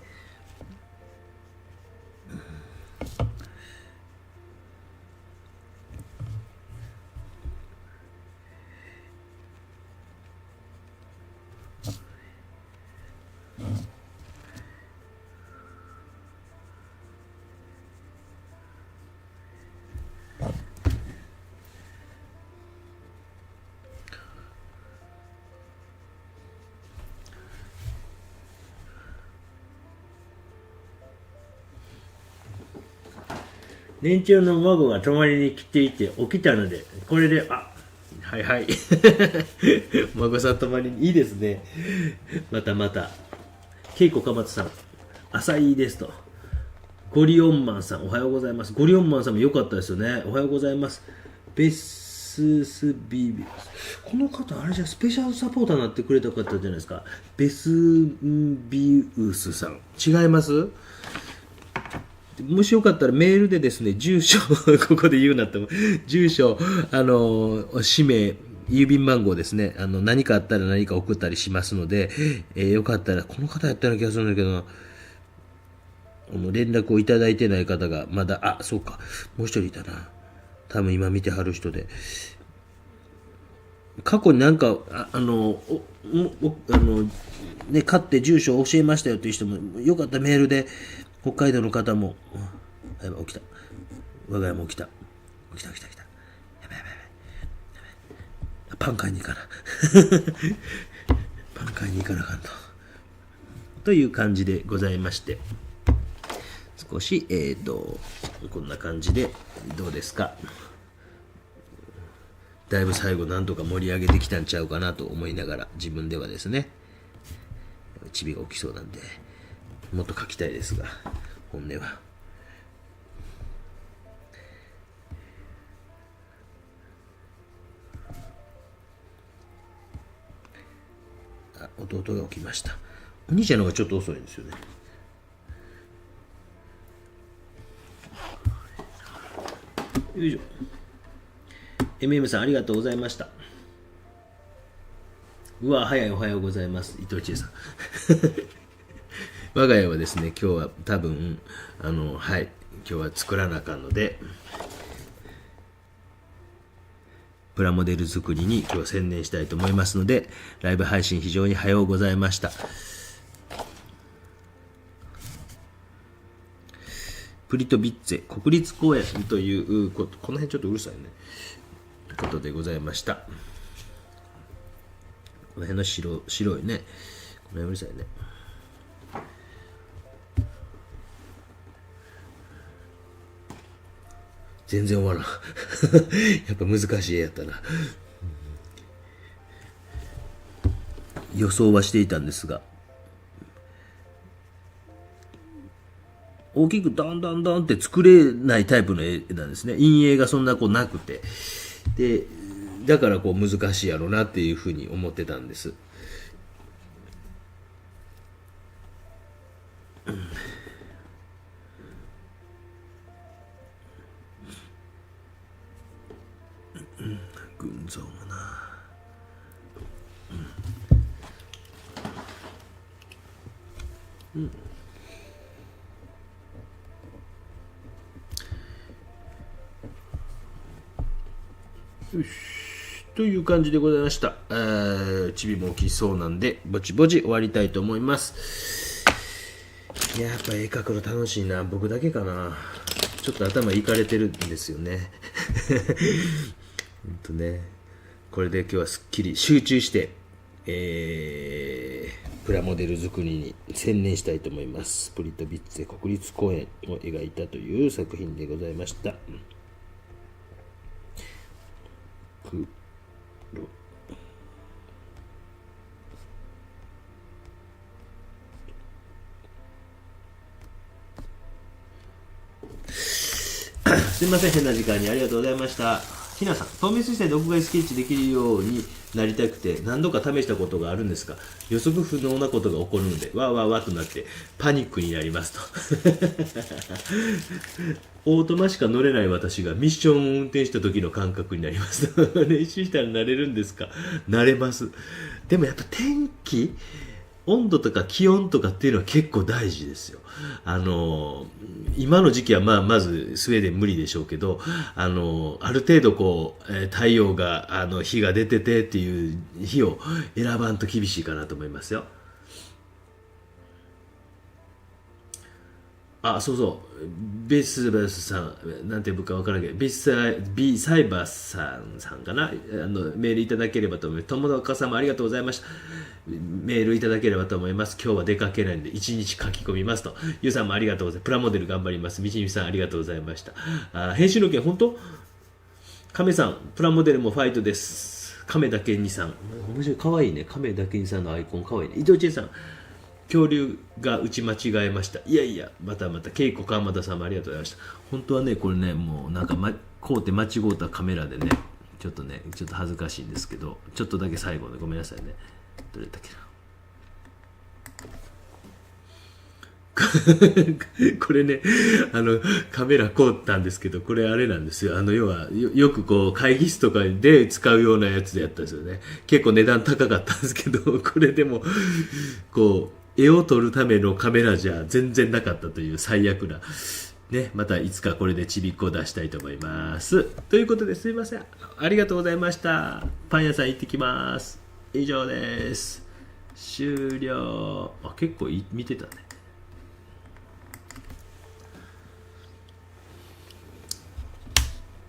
年長の孫が泊まりに来ていて起きたので、これで、はいはい。孫さん泊まりにいいですね。またまた。けいこかまつさん、朝いいですと。ゴリオンマンさん、おはようございます。ゴリオンマンさんも良かったですよね。おはようございます。ベススビビ、この方、あれじゃスペシャルサポーターになってくれた方じゃないですか。ベスビウスさん。違います？もしよかったらメールでですね、住所、ここで言うなっても、住所、氏名、郵便番号ですね、何かあったら何か送ったりしますので、よかったら、この方やったような気がするんだけどな、連絡をいただいてない方が、まだ、そうか、もう一人いたな。多分今見てはる人で。過去になんか、ね、買って住所を教えましたよという人も、よかったらメールで、北海道の方も、やばい、起きた。我が家も起きた。起きた。やばい。パン買いに行かな。パン買いに行かなあかんと。という感じでございまして、少し、こんな感じで、どうですか。だいぶ最後なんとか盛り上げてきたんちゃうかなと思いながら、自分ではですね、チビが起きそうなんで、もっと書きたいですが、本音は。弟が起きました。お兄ちゃんの方がちょっと遅いんですよね。よいしょ。MM さんありがとうございました。うわ、早い、おはようございます。伊藤千恵さん。我が家はですね、今日は多分、今日は作らなあかんので、プラモデル作りに今日は専念したいと思いますので、ライブ配信非常に早うございました。プリトビッツェ国立公園というこの辺ちょっとうるさいね。ことでございました。この辺の白いね。この辺うるさいね。全然終わらん。やっぱ難しい絵やったな。予想はしていたんですが、大きくダンダンダンって作れないタイプの絵なんですね。陰影がそんなこうなくて。で、だからこう難しいやろうなっていうふうに思ってたんです。群像もな。よしという感じでございました。チビも起きそうなんでぼちぼち終わりたいと思います。いや、やっぱ絵描くの楽しいな。僕だけかな。ちょっと頭いかれてるんですよね。ね、これで今日はすっきり集中して、プラモデル作りに専念したいと思います。プリトビッツェ国立公園を描いたという作品でございました。すみません、変な時間にありがとうございました。ひなさん、透明水彩で屋外スケッチできるようになりたくて何度か試したことがあるんですが、予測不能なことが起こるのでわーわーわーとなってパニックになりますと。オートマしか乗れない私がミッションを運転した時の感覚になりますと。練習したら慣れるんですか？慣れます。でもやっぱ天気、温度とか気温とかっていうのは結構大事ですよ。今の時期はまずスウェーデン無理でしょうけど、ある程度こう、太陽が、日が出ててっていう日を選ばんと厳しいかなと思いますよ。あ、そうそう。ベスバスさん、なんて呼ぶかわからないけど、ビサイバーさんかな、メールいただければと思います。友達さんもありがとうございました。メールいただければと思います。今日は出かけないので、1日書き込みますと。ゆうさんもありがとうございます。プラモデル頑張ります。みちみさんありがとうございました。編集の件、本当亀さん、プラモデルもファイトです。亀だけにさん。面白い、かわいいね。亀だけにさんのアイコンかわいいね。伊藤千恵さん。恐竜が打ち間違えました。いやいや、またまた、稽古川又さんもありがとうございました。本当はね、これね、もうなんか、こうて間違うたカメラでね、ちょっと恥ずかしいんですけど、ちょっとだけ最後でごめんなさいね。どれだっけな。これね、カメラ凍ったんですけど、これあれなんですよ。要はよくこう、会議室とかで使うようなやつでやったんですよね。結構値段高かったんですけど、これでも、こう、絵を撮るためのカメラじゃ全然なかったという最悪な。ね、またいつかこれでちびっこを出したいと思います。ということですいません。ありがとうございました。パン屋さん行ってきます。以上です。終了。結構見てたね。